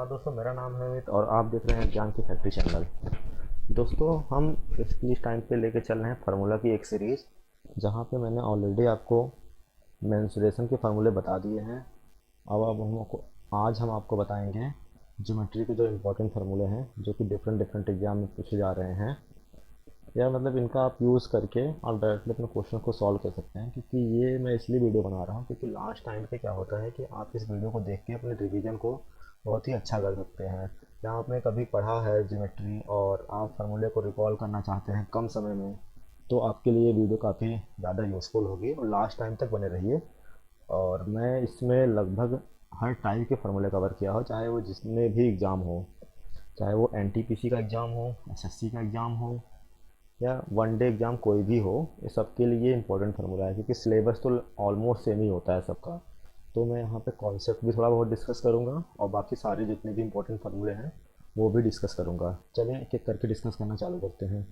नमस्कार दोस्तों, मेरा नाम है अमित और आप देख रहे हैं ज्ञान की फैक्ट्री चैनल। दोस्तों, हम इस टाइम पे लेके चल रहे हैं फार्मूला की एक सीरीज़, जहाँ पे मैंने ऑलरेडी आपको मेंसुरेशन के फार्मूले बता दिए हैं। अब हमको आज हम आपको बताएंगे ज्योमेट्री के जो इम्पोर्टेंट फार्मूले हैं, जो कि डिफरेंट डिफरेंट एग्जाम में पूछे जा रहे हैं। या मतलब इनका आप यूज़ करके आप डायरेक्टली अपने क्वेश्चन को सॉल्व कर सकते हैं, क्योंकि ये मैं इसलिए वीडियो बना रहा हूँ क्योंकि लास्ट टाइम पे क्या होता है कि आप इस वीडियो को देख के अपने रिवीजन को बहुत ही अच्छा कर सकते हैं। या आपने कभी पढ़ा है ज्योमेट्री और आप फार्मूले को रिकॉल करना चाहते हैं कम समय में, तो आपके लिए वीडियो काफ़ी ज़्यादा यूज़फुल होगी और लास्ट टाइम तक बने रहिए। और मैं इसमें लगभग हर टाइप के फार्मूले कवर किया हो, चाहे वो जितने भी एग्ज़ाम हो, चाहे वो एनटीपीसी का एग्ज़ाम हो, एसएससी का एग्ज़ाम हो, या वन डे एग्ज़ाम कोई भी हो। ये सबके लिए इंपॉर्टेंट फार्मूला है, क्योंकि सिलेबस तो ऑलमोस्ट सेम ही होता है सबका। तो मैं यहाँ पे कॉन्सेप्ट भी थोड़ा बहुत डिस्कस करूँगा और बाकी सारे जितने भी इंपॉर्टेंट फार्मूले हैं वो भी डिस्कस करूँगा। चलिए एक एक करके डिस्कस करना चालू करते हैं।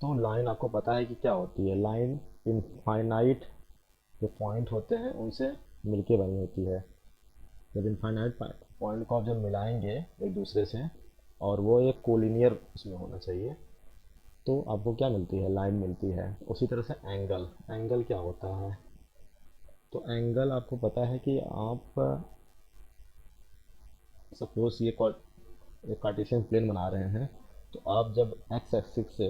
तो लाइन आपको पता है कि क्या होती है। लाइन इनफाइनाइट जो पॉइंट होते हैं उनसे मिलके बनी होती है। जब इनफाइनाइट पॉइंट को आप जब मिलाएंगे एक दूसरे से, और वो एक कोलिनियर उसमें होना चाहिए, तो आपको क्या मिलती है, लाइन मिलती है। उसी तरह से एंगल, एंगल क्या होता है। तो एंगल आपको पता है कि आप सपोज ये एक कार्टेशियन प्लेन बना रहे हैं, तो आप जब एक्स एक्सिस से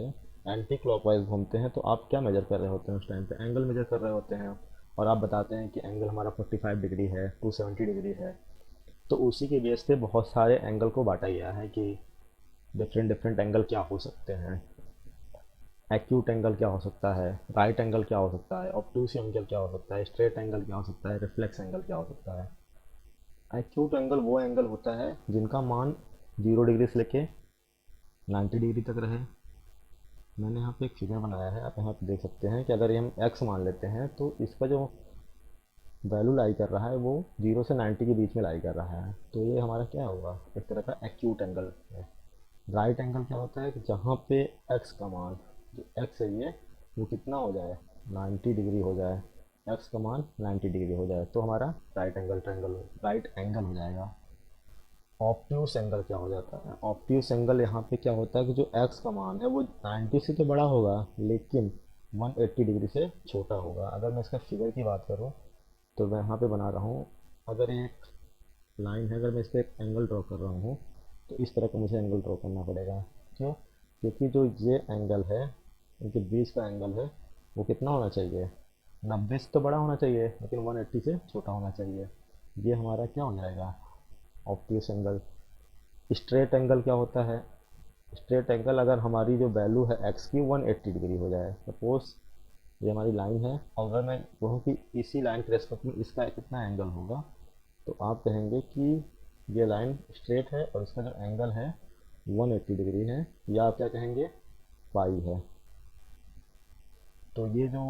एंटी क्लॉकवाइज घूमते हैं तो आप क्या मेजर कर रहे होते हैं, उस टाइम पे एंगल मेजर कर रहे होते हैं। और आप बताते हैं कि एंगल हमारा 45 डिग्री है, 270 डिग्री है। तो उसी के बेस पे बहुत सारे एंगल को बांटा गया है कि डिफरेंट डिफरेंट एंगल क्या हो सकते हैं। एक्यूट एंगल क्या हो सकता है, राइट एंगल क्या हो सकता है, ऑब्टूस एंगल क्या हो सकता है, स्ट्रेट एंगल क्या हो सकता है, रिफ्लेक्स एंगल क्या हो सकता है। एक्यूट एंगल वो एंगल होता है जिनका मान 0 डिग्री से लेके 90 डिग्री तक रहे। मैंने यहाँ पे एक फिगर बनाया है, आप यहाँ पे देख सकते हैं कि अगर ये हम एक्स मान लेते हैं तो इसका जो वैल्यू लाई कर रहा है वो 0 से 90 के बीच में लाई कर रहा है। तो ये हमारा क्या होगा, एक तरह का एक्यूट एंगल है। राइट एंगल क्या होता है कि जहाँ पे एक्स का मान, जो एक्स है ये, वो कितना हो जाए, 90 डिग्री हो जाए। एक्स का मान 90 डिग्री हो जाए तो हमारा राइट एंगल हो जाएगा। ऑप्ट्यूस एंगल क्या हो जाता है, ऑप्ट्यूस एंगल यहाँ पे क्या होता है कि जो एक्स का मान है वो 90 से तो बड़ा होगा लेकिन 180 डिग्री से छोटा होगा। अगर मैं इसका फिगर की बात करूँ तो मैं यहाँ पे बना रहा हूँ, अगर एक लाइन है, अगर मैं इस पर एक एंगल ड्रॉ कर रहा हूँ तो इस तरह का मुझे एंगल ड्रॉ करना पड़ेगा। क्यों? क्योंकि जो ये एंगल है, इनके बीच का एंगल है, वो कितना होना चाहिए, 90 से तो बड़ा होना चाहिए लेकिन 180 से छोटा होना चाहिए। ये हमारा क्या हो जाएगा, ऑब्ट्यूस एंगल। स्ट्रेट एंगल क्या होता है, स्ट्रेट एंगल अगर हमारी जो वैल्यू है एक्स की 180 डिग्री हो जाए, सपोज ये हमारी लाइन है, और अगर मैं कहूँ कि इसी लाइन के रेस्पेक्ट में इसका कितना एंगल होगा, तो आप कहेंगे कि ये लाइन स्ट्रेट है और इसका जो एंगल है 180 डिग्री है, या आप क्या कहेंगे, पाई है। तो ये जो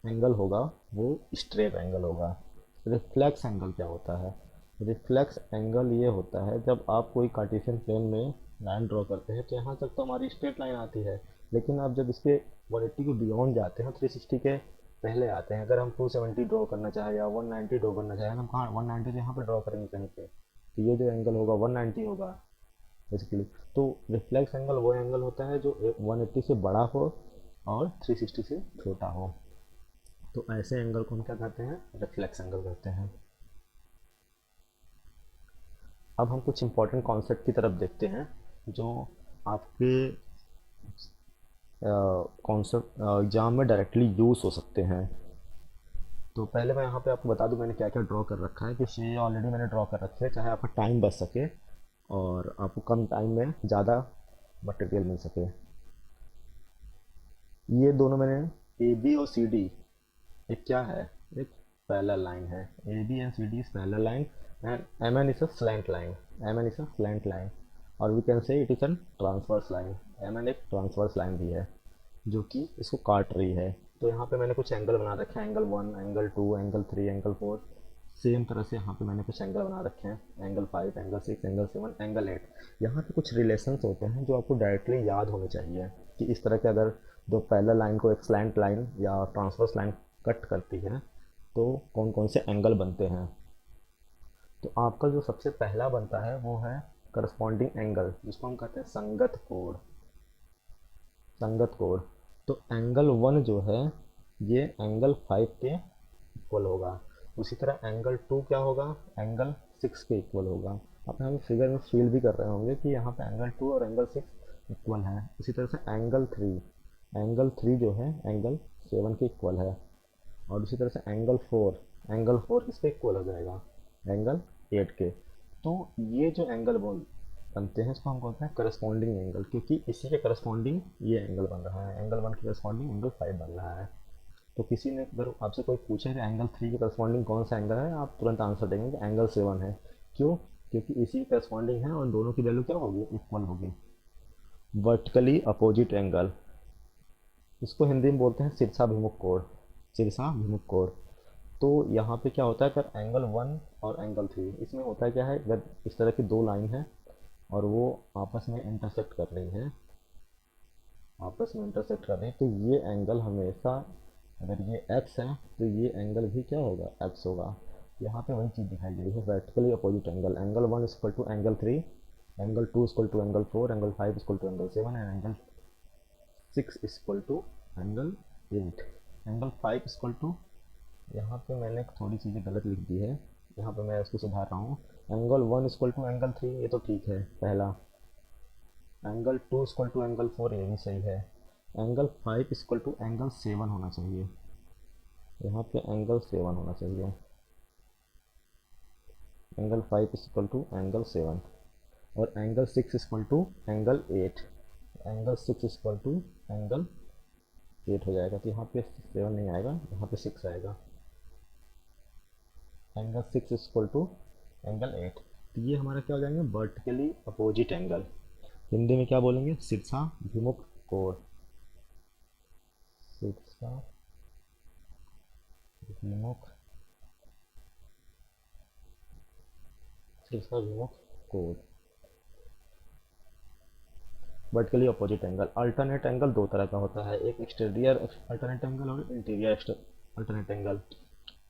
एंगल होगा वो स्ट्रेट एंगल होगा। रिफ्लेक्स एंगल क्या होता है, रिफ्लेक्स एंगल ये होता है जब आप कोई कार्टेशियन प्लेन में लाइन ड्रॉ करते हैं तो यहाँ तक तो हमारी स्ट्रेट लाइन आती है, लेकिन आप जब इसके 180 को बियॉन्ड जाते हैं, 360 के पहले आते हैं, अगर हम 270 ड्रॉ करना चाहें या 190 ड्रॉ करना चाहें, हम कहाँ 190 तो यहाँ पर ड्रॉ करेंगे कहीं पे, तो ये जो एंगल होगा 190 होगा बेसिकली। तो रिफ्लेक्स एंगल वो एंगल होता है जो 180 से बड़ा हो और 360 से छोटा हो। तो ऐसे एंगल को हम क्या कहते हैं, रिफ्लेक्स एंगल कहते हैं। अब हम कुछ इंपॉर्टेंट कॉन्सेप्ट की तरफ देखते हैं जो आपके कॉन्सेप्ट एग्जाम में डायरेक्टली यूज़ हो सकते हैं। तो पहले मैं यहाँ पे आपको बता दूं मैंने क्या क्या ड्रॉ कर रखा है, कि ये ऑलरेडी मैंने ड्रॉ कर रखे हैं, चाहे आपका टाइम बच सके और आपको कम टाइम में ज़्यादा मटेरियल मिल सके। ये दोनों मैंने ए बी और सी डी, एक क्या है, एक पैरेलल लाइन है। A B and C D is parallel line and M N is a slant line, M N is a slant line, और we can say it is an transverse line. M N एक transverse line भी है जो कि इसको काट रही है। तो यहाँ पे मैंने कुछ एंगल बना रखे हैं, angle 1, angle 2, angle 3, angle 4। Same तरह से यहाँ पे मैंने कुछ एंगल बना रखे हैं, एंगल 5, एंगल 6, एंगल 7, एंगल 8। यहाँ पे कुछ रिलेशंस होते हैं जो आपको डायरेक्टली याद होने चाहिए, कि इस तरह के अगर दो पैरेलल लाइन को एक स्लैंट लाइन या ट्रांसवर्स लाइन कट करती है तो कौन कौन से एंगल बनते हैं। तो आपका जो सबसे पहला बनता है वो है करस्पॉन्डिंग एंगल, जिसको हम कहते हैं संगत कोण। संगत कोण। तो एंगल 1 जो है ये एंगल 5 के इक्वल होगा। उसी तरह एंगल 2 क्या होगा, एंगल 6 के इक्वल होगा। आप यहाँ पे फिगर में फील भी कर रहे होंगे कि यहाँ पे एंगल 2 और एंगल 6 इक्वल है। इसी तरह से एंगल 3 जो है एंगल 7 के इक्वल है। और उसी तरह से एंगल 4 किसके इक्वल हो जाएगा, एंगल 8 के। तो ये जो एंगल बनते हैं इसको हम बोलते हैं करस्पॉन्डिंग एंगल, क्योंकि इसी के करस्पॉन्डिंग ये एंगल बन रहा है, एंगल 1 के करस्पॉन्डिंग एंगल 5 बन रहा है। तो किसी ने अगर आपसे कोई पूछे कि एंगल 3 के करस्पॉन्डिंग कौन सा एंगल है, आप तुरंत आंसर देंगे कि एंगल 7 है। क्यों, क्योंकि इसी के करस्पॉन्डिंग है और दोनों की वैल्यू क्या होगी, इक्वल होगी। वर्टिकली अपोजिट एंगल, इसको हिंदी में बोलते हैं शीर्षाभिमुख कोण। शीर्षाभिमुख कोण। तो यहाँ पे क्या होता है, अगर एंगल 1 और एंगल 3, इसमें होता है क्या है, अगर इस तरह की दो लाइन है और वो आपस में इंटरसेक्ट कर रही है, तो ये एंगल हमेशा, अगर ये x है तो ये एंगल भी क्या होगा, x होगा। यहाँ पे वही चीज़ दिखाई गई है, vertically opposite angle. Angle 1 equal to angle 3, angle 2 equal to angle 4, angle 5 equal to angle 7 and angle 6 equal to angle 8। Angle 5 equal to, यहाँ पे मैंने थोड़ी चीज़ें गलत लिख दी है, यहाँ पे मैं इसको सुधार रहा हूँ। एंगल 1 इक्वल टू एंगल 3, ये तो ठीक है पहला। एंगल 2 इक्वल टू एंगल 4, ये भी सही है। एंगल 5 इक्वल टू एंगल 7 होना चाहिए, यहाँ पे एंगल 7 होना चाहिए। एंगल 5 इक्वल टू एंगल 7 और angle 6 equal to angle 8। Angle 6 equal to angle 8 हो जाएगा, तो यहाँ पे 7 नहीं आएगा, यहाँ पे 6 आएगा। Angle 6 equal to angle 8। तो ये हमारा क्या हो जाएंगे, वर्टिकली अपोजिट एंगल। हिंदी में क्या बोलेंगे, शीर्षाभिमुख कोण। शीर्षाभिमुख शीर्षाभिमुख कोण। Vertically opposite angle. Alternate angle दो तरह का होता है, एक एक्सटीरियर अल्टरनेट एंगल और इंटीरियर अल्टरनेट एंगल।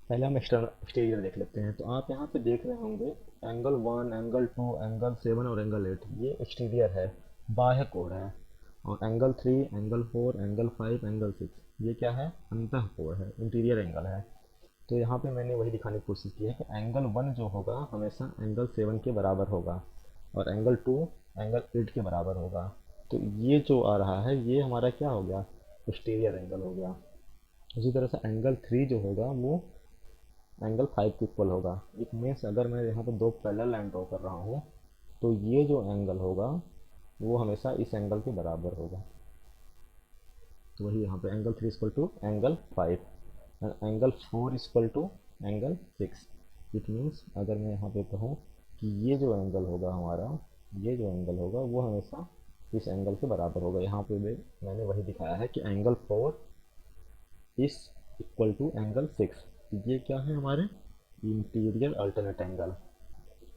पहले हम एक्सटीरियर देख लेते हैं। तो आप यहाँ पे देख रहे होंगे एंगल 1, एंगल 2, एंगल 7 और एंगल 8, ये एक्सटीरियर है, बाह्य कोण है। और एंगल 3, एंगल 4, एंगल 5, एंगल 6, ये क्या है, अंतः कोण है, इंटीरियर एंगल है। तो यहाँ पे मैंने वही दिखाने की कोशिश की है कि एंगल 1 जो होगा हमेशा एंगल 7 के बराबर होगा और एंगल 2 एंगल 8 के बराबर होगा। तो ये जो आ रहा है ये हमारा क्या हो गया, एक्सटीरियर एंगल हो गया। उसी तरह से एंगल 3 जो होगा वो एंगल 5 के इक्वल होगा। इट मीन्स अगर मैं यहाँ पर दो पैरेलल लाइन ड्रॉ कर रहा हूँ तो ये जो एंगल होगा वो हमेशा इस एंगल के बराबर होगा। तो वही यहाँ पे angle 3 equal to angle 5 and angle 4 equal to angle 6। It means अगर मैं यहाँ पे कहूँ कि ये जो एंगल होगा हमारा, ये जो एंगल होगा वो हमेशा इस एंगल के बराबर होगा। यहाँ पे भी मैंने वही दिखाया है कि एंगल 4 इस इक्वल टू एंगल 6। ये क्या है हमारे, इंटीरियर अल्टरनेट एंगल।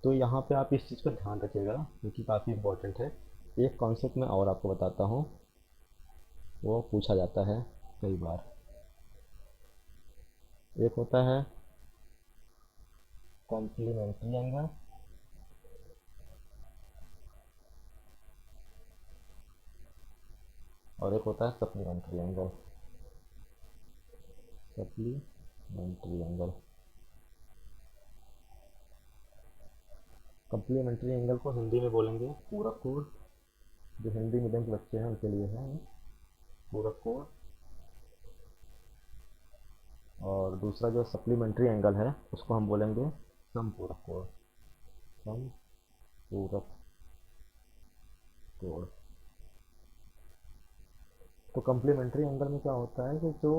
तो यहाँ पे आप इस चीज़ पर ध्यान रखिएगा क्योंकि काफ़ी इंपॉर्टेंट है। एक कॉन्सेप्ट मैं और आपको बताता हूँ, वो पूछा जाता है कई बार। एक होता है कॉम्प्लीमेंट्री एंगल और एक होता है supplementary angle. Supplementary angle, complementary angle को हिंदी में बोलेंगे पूरक कोण। जो हिंदी मीडियम के बच्चे हैं उनके लिए है पूरक कोण। और दूसरा जो सप्लीमेंट्री एंगल है उसको हम बोलेंगे समपूरक कोण। समपूरक कोण। तो कम्प्लीमेंट्री एंगल में क्या होता है कि जो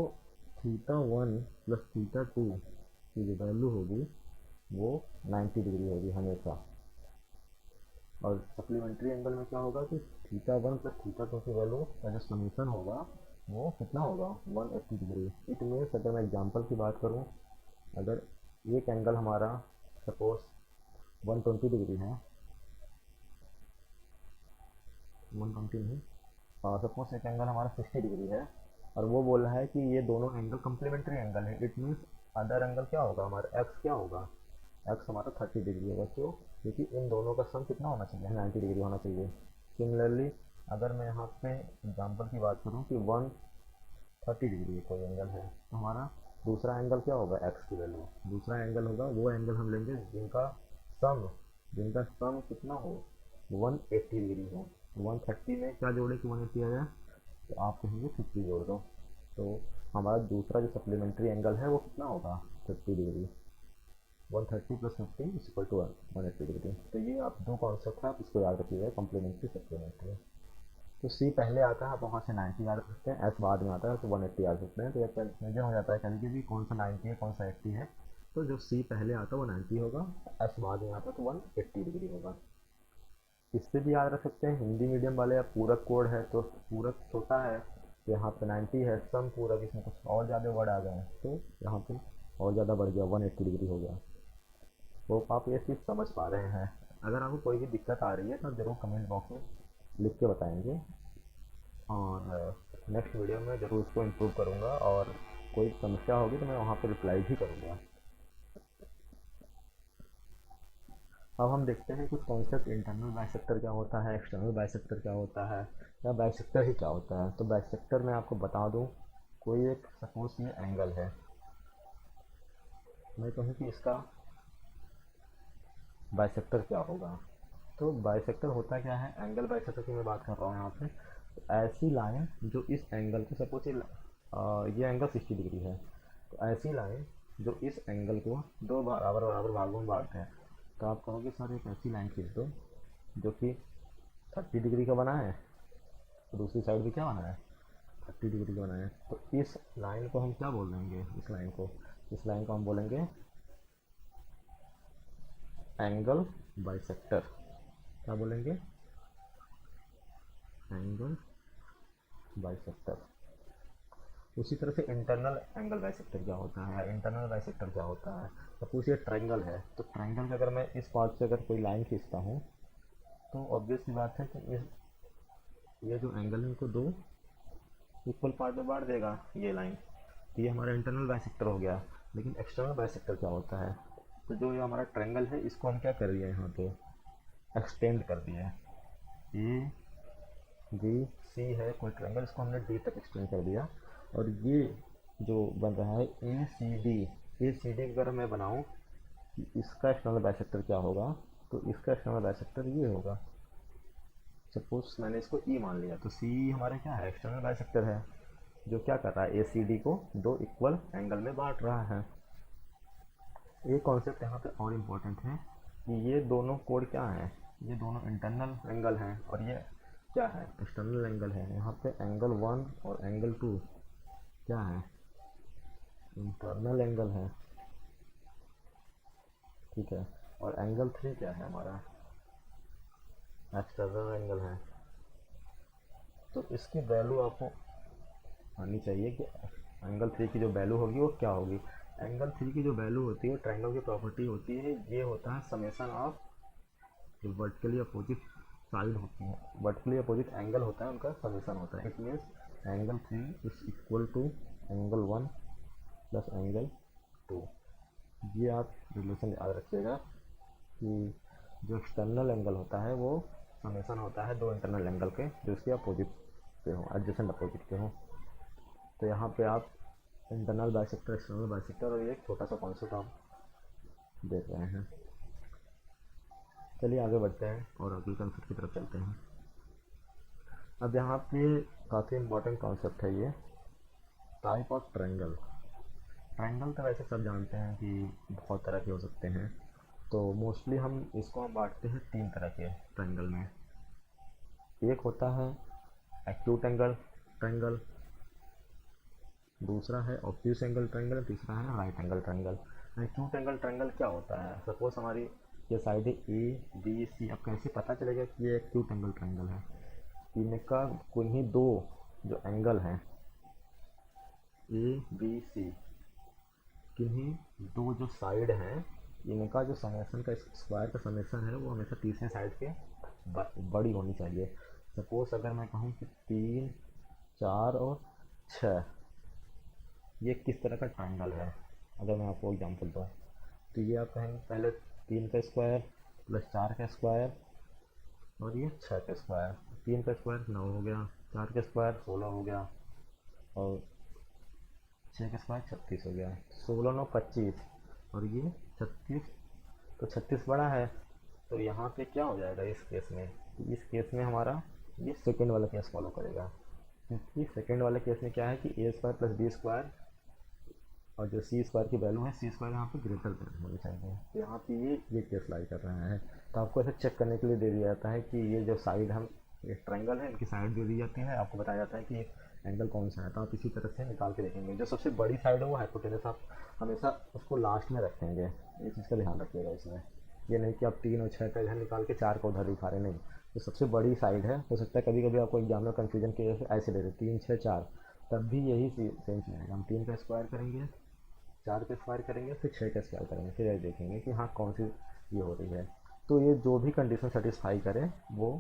θ1 प्लस θ2 की जो वैल्यू होगी वो 90 डिग्री होगी हमेशा। और सप्लीमेंट्री एंगल में क्या होगा कि θ1 प्लस θ2 की वैल्यू का जो समीकरण होगा वो कितना होगा, 180 डिग्री। इट मीन्स अगर मैं एग्जांपल की बात करूं, अगर एक एंगल हमारा सपोज 120 डिग्री है, 120 नहीं, सपोज एक एंगल हमारा 60 डिग्री है और वो बोल रहा है कि ये दोनों एंगल कम्प्लीमेंट्री एंगल है। इट मीन्स अदर एंगल क्या होगा हमारा, एक्स क्या होगा, एक्स हमारा 30 डिग्री होगा। क्यों? क्योंकि इन दोनों का सम कितना होना चाहिए? 90 डिग्री होना चाहिए। सिमिलरली अगर मैं यहाँ पे एग्जाम्पल की बात करूँ कि 130 डिग्री कोई एंगल है, तो हमारा दूसरा एंगल क्या होगा? एक्स की वैल्यू। दूसरा एंगल होगा वो एंगल हम लेंगे सम जिनका सम कितना हो? 180 डिग्री हो। 130 में क्या जोड़े कि 180 आ जाए? तो आप कहेंगे 50 जोड़ दो। तो हमारा दूसरा जो सप्लीमेंट्री एंगल है वो कितना होगा? 50 degree. 130 plus 50 is equal to 180 degree. तो ये आप दो कॉन्सेप्ट है, आप इसको याद रखिएगा, कॉम्प्लीमेंट्री सप्लीमेंट्री। तो सी पहले आता है, आप वहाँ से 90 याद रख सकते हैं, एस बाद में आता है तो 180 याद रखते हैं। तो ये कंफ्यूजन हो जाता है कभी कभी कौन सा 90 है कौन सा 80 है। तो जो सी पहले आता है वो 90 होगा, एस बाद में आता है तो 180 डिग्री होगा। इससे भी याद रख सकते हैं, हिंदी मीडियम वाले या पूरक कोड है तो पूरक छोटा है तो यहाँ पे 90 है, सम पूरक इसमें कुछ और ज़्यादा वर्ड आ गए तो यहाँ पे और ज़्यादा बढ़ गया, 180 डिग्री हो गया। तो आप ये चीज़ समझ पा रहे हैं। अगर आपको कोई भी दिक्कत आ रही है तो आप ज़रूर कमेंट बॉक्स में लिख के बताएंगे, और नेक्स्ट वीडियो में ज़रूर इसको इम्प्रूव करूँगा, और कोई समस्या होगी तो मैं वहाँ पर रिप्लाई भी करूँगा। अब हम देखते हैं कुछ कॉन्सेप्ट, इंटरनल बाइसेक्टर क्या होता है, एक्सटर्नल बाइसेक्टर क्या होता है, या बाइसेक्टर ही क्या होता है। तो बाइसेक्टर मैं आपको बता दूं, कोई एक सपोज ये एंगल है, मैं कहूँ कि इसका बाइसेक्टर क्या होगा। तो बाइसेक्टर होता क्या है? एंगल बाइसेक्टर की मैं बात कर रहा हूँ यहाँ पे। तो ऐसी लाइन जो इस एंगल को, सपोज ये एंगल 60 डिग्री है, तो ऐसी लाइन जो इस एंगल को दो बराबर बराबर भागों में बांटते हैं। तो आप कहोगे सर एक ऐसी लाइन खींच दो जो कि 30 डिग्री का बना है, तो दूसरी साइड भी क्या बना है? 30 डिग्री का बना है। तो इस लाइन को हम क्या बोल देंगे? इस लाइन को हम बोलेंगे एंगल बाइसेक्टर। क्या बोलेंगे? Angle bisector. उसी तरह से इंटरनल एंगल बाइसेक्टर क्या होता है? इंटरनल बाइसेक्टर क्या होता है? सपोज ये ट्रायंगल है, तो ट्रायंगल का अगर मैं इस पार्ट से अगर कोई लाइन खींचता हूँ तो ऑब्वियस सी बात है कि ये जो एंगल है इनको दो इक्वल पार्ट में बांट देगा ये लाइन। तो ये हमारा इंटरनल बाइसेक्टर हो गया। लेकिन एक्सटर्नल बाइसेक्टर क्या होता है? तो जो ये हमारा ट्रायंगल है इसको हम क्या कर दिए यहाँ पे? एक्सटेंड कर दिया है। ए बी सी है कोई ट्रायंगल, इसको हमने डी तक एक्सटेंड कर दिया। और ये जो बन रहा है ए सी डी अगर मैं बनाऊँ कि इसका एक्सटर्नल बाइसेक्टर क्या होगा, तो इसका एक्सटर्नल बाइसेक्टर ये होगा। सपोज मैंने इसको ई मान लिया, तो सी हमारा क्या है? एक्सटर्नल बाइसेक्टर है, जो क्या कर रहा है? ए सी डी को दो इक्वल एंगल में बांट रहा है। एक कॉन्सेप्ट यहाँ पे और इम्पोर्टेंट है कि ये दोनों कोड क्या है? ये दोनों इंटरनल एंगल हैं, और ये क्या है? एक्सटर्नल एंगल है। यहाँ पे एंगल 1 और एंगल 2 क्या है? इंटरनल एंगल है, ठीक है। और एंगल 3 क्या है? हमारा एक्सटर्नल एंगल है। तो इसकी वैल्यू आपको आनी चाहिए कि एंगल 3 की जो वैल्यू होगी वो क्या होगी। एंगल 3 की जो वैल्यू होती है, ट्रायंगल की प्रॉपर्टी होती है, ये होता है समेसन ऑफ जो वर्टिकली अपोजिट साइड होती है, वर्टिकली अपोजिट एंगल होता है, उनका समेसन होता है। It means angle 3 is equal to angle 1 plus angle 2। ये आप रिलेशन याद रखिएगा कि जो एक्सटर्नल एंगल होता है वो समेसन होता है दो इंटरनल एंगल के जो उसके अपोजिट पे हो, एडजेसेंट अपोजिट पे हो। तो यहाँ पे आप इंटरनल बाइसेक्टर, एक्सटर्नल बाइसेक्टर और ये एक छोटा सा कॉन्सेप्ट आप देख रहे हैं। चलिए आगे बढ़ते हैं और अगले कॉन्सेप्ट की तरफ चलते हैं। अब यहाँ पे काफ़ी इम्पोर्टेंट कॉन्सेप्ट है ये, टाइप ऑफ ट्रायंगल। ट्रायंगल तो वैसे सब जानते हैं कि बहुत तरह के हो सकते हैं, तो मोस्टली हम बांटते हैं तीन तरह के ट्रायंगल में। एक होता है एक्यूट एंगल ट्रायंगल, दूसरा है ऑब्ट्यूस एंगल ट्रायंगल, तीसरा है right angle triangle. Acute angle triangle क्या होता है? सपोज हमारी ये साइड है ए बी सी, अब कैसे पता चलेगा कि ये एक्यूट एंगल ट्रायंगल है? इनका किन्हीं दो जो एंगल हैं ए बी सी, किन्हीं दो जो साइड हैं, इनका जो समेसन का स्क्वायर का समेसन है वो हमेशा तीसरे साइड के बड़ी होनी चाहिए। सपोज अगर मैं कहूँ कि 3 4 और 6, ये किस तरह का ट्रायंगल है? अगर मैं आपको एग्जांपल दूँ तो ये आप कहेंगे पहले 3 का स्क्वायर प्लस 4 का स्क्वायर और ये 6 का स्क्वायर। 3 का स्क्वायर 9 हो गया, 4 का स्क्वायर 16 हो गया और 6 का स्क्वायर 36 हो गया। 16 9 25 और ये 36, तो 36 बड़ा है। तो यहाँ पे क्या हो जाएगा इस केस में, तो इस केस में हमारा ये सेकेंड वाला केस फॉलो करेगा, क्योंकि सेकेंड वाले केस में क्या है कि ए स्क्वायर प्लस बी स्क्वायर और जो सी स्क्वायर की वैल्यू है सी स्क्वायर यहाँ पे ग्रेटर देन होनी चाहिए। तो यहाँ पे ये केस लाई कर रहा है। तो आपको ऐसे चेक करने के लिए दे दिया जाता है कि ये जो साइड हम ये ट्रायंगल है इनकी साइड दे दी जाती है, आपको बताया जाता है कि एंगल कौन सा है। तो आप इसी तरह से निकाल के देखेंगे। जो सबसे बड़ी साइड है वो हाइपोटेनस, आप हमेशा उसको लास्ट में रखेंगे, ये चीज़ का ध्यान रखिएगा इसमें। ये नहीं कि आप 3 और 6 का इधर निकाल के 4 का उधर दिखा रहे, नहीं। जो सबसे बड़ी साइड है, हो सकता है कभी कभी आपको एग्जाम में कन्फ्यूजन के ऐसे दे दे 3 6 4, तब भी यही सेम चीज़ आएगा। हम 3 का स्क्वायर करेंगे, 4 का स्क्वायर करेंगे, फिर 6 का स्क्वायर करेंगे, फिर ये देखेंगे कि हाँ कौन सी ये हो रही है। तो ये जो भी कंडीशन सेटिस्फाई करे वो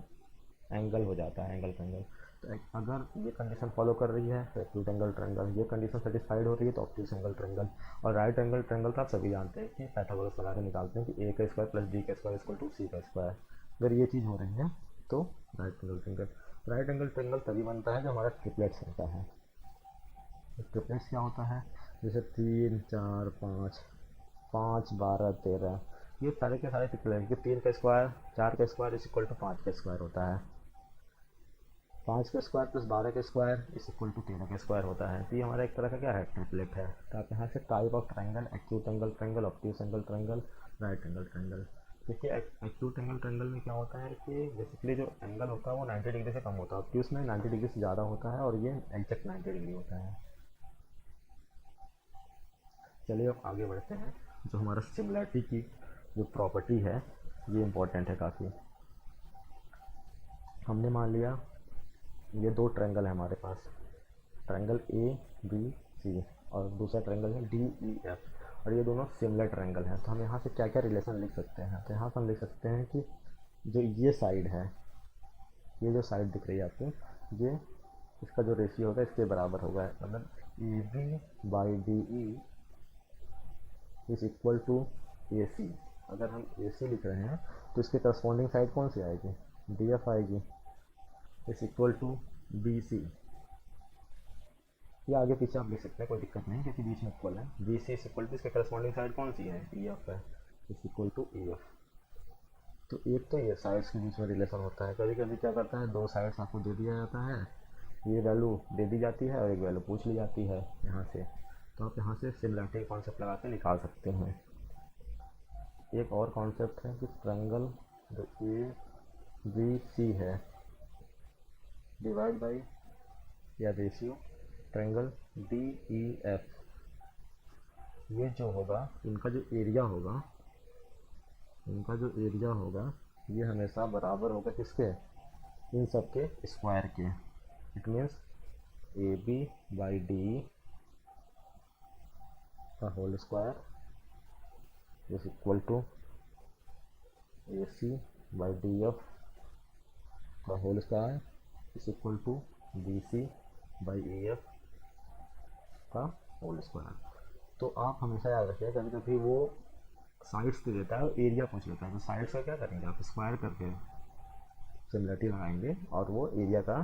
एंगल हो जाता है, एंगल ट्रायंगल। तो अगर ये कंडीशन फॉलो कर रही है तो एक्यूट एंगल ट्रायंगल, ये कंडीशन सेटिस्फाइड हो रही है तो ऑब्ट्यूज एंगल ट्रायंगल। और राइट एंगल ट्रायंगल तो आप सभी जानते हैं कि पाइथागोरस लगा के निकालते हैं कि ए का स्क्वायर प्लस बी का स्क्वायर इक्वल टू सी का स्क्वायर। अगर ये चीज़ हो रही है तो right angle triangle. Right angle triangle तभी बनता है जब हमारा ट्रिपलेट्स होता है। ट्रिपलेट्स क्या होता है, जैसे 3 4 5, 5 12 13, ये सारे के सारे ट्रिपलेट के 3 का स्क्वायर 4 का स्क्वायर इज इक्वल टू 5 का स्क्वायर होता है। 5 का स्क्वायर प्लस 12 का स्क्वायर इज इक्वल टू 13 का स्क्वायर होता है। तो ये हमारा एक तरह का क्या है, ट्रिपलेट है। तो आप यहाँ से type of triangle, acute angle triangle, obtuse angle triangle, right angle triangle. देखिए एक्यूट एंगल ट्रायंगल में क्या होता है कि बेसिकली जो एंगल होता है वो 90 डिग्री से कम होता है, ऑब्ट्यूज में 90 डिग्री से ज़्यादा होता है और ये एग्जैक्ट 90 डिग्री होता है। चलिए अब आगे बढ़ते हैं। जो हमारा सिमिलरिटी की जो प्रॉपर्टी है ये इम्पोर्टेंट है काफ़ी। हमने मान लिया ये दो ट्रायंगल है हमारे पास, ट्रायंगल ए बी सी और दूसरा ट्रायंगल है डी ई एफ, और ये दोनों सिमिलर ट्रायंगल हैं। तो हम यहाँ से क्या क्या रिलेशन लिख सकते हैं, तो यहाँ से हम लिख सकते हैं कि जो ये साइड है, ये जो साइड दिख रही है आपको, ये इसका जो रेशियो होगा इसके बराबर होगा, मतलब A B by D E is equal to A C. अगर हम ए सी लिख रहे हैं तो इसके करस्पॉन्डिंग साइड कौन सी आएगी, डी एफ आएगी, is equal to B C. या आगे पीछे आप लिख सकते हैं, कोई दिक्कत नहीं, क्योंकि बीच में इक्वल है। B C is equal to इसके करस्पॉन्डिंग साइड कौन सी है, ई एफ है, is equal to E F. तो एक तो ये साइड्स के बीच में रिलेशन होता है। कभी कभी क्या करता है, दो साइड्स आपको दे दिया जाता है, ये वैल्यू दे दी जाती है और एक वैल्यू पूछ ली जाती है यहाँ से, तो आप यहाँ से सिमिलरिटी कॉन्सेप्ट लगा के निकाल सकते हैं। एक और कॉन्सेप्ट है कि ट्रायंगल जो ए बी सी है डिवाइड बाई या ratio triangle D E F, ये जो होगा इनका जो एरिया होगा, इनका जो एरिया होगा ये हमेशा बराबर होगा किसके, इन सब के स्क्वायर के। It means A B by D का whole square is equal to A C by D F का whole square is equal to B C by A F का होल स्क्वायर। तो आप हमेशा याद रखिए, कभी कभी वो साइड्स दे देता है और एरिया पूछ लेता है, तो साइड्स का क्या करेंगे आप, स्क्वायर करके सिमिलरिटी लगाएंगे और वो एरिया का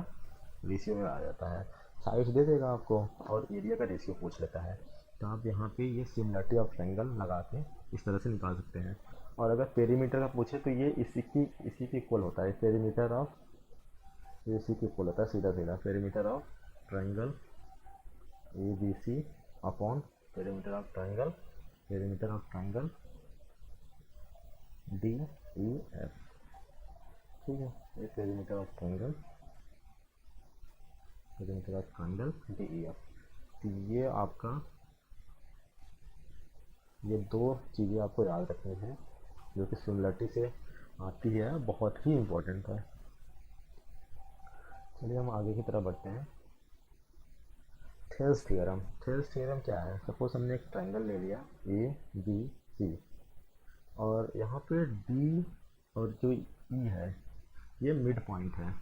रेशियो में आ जाता है। साइड्स दे देगा आपको और एरिया का रेशियो पूछ लेता है। तो आप यहाँ पे ये सिमिलरिटी ऑफ ट्रायंगल लगा के इस तरह से निकाल सकते हैं। और अगर पेरीमीटर का पूछे तो ये इसी के इक्वल होता है, पेरीमीटर ऑफ, ये इसी के इक्वल होता है, सीधा सीधा perimeter of triangle A B C upon perimeter of triangle D E F. ठीक है, ये perimeter of triangle D E F. तो ये आपका, ये दो चीज़ें आपको याद रखनी है जो कि सिमिलरिटी से आती है, बहुत ही इम्पोर्टेंट है। चलिए हम आगे की तरफ बढ़ते हैं। Thales theorem. थेल्स थ्योरम क्या है, सपोज हमने एक ट्रायंगल ले लिया ए बी सी और यहाँ पे डी और जो ई है ये मिड पॉइंट है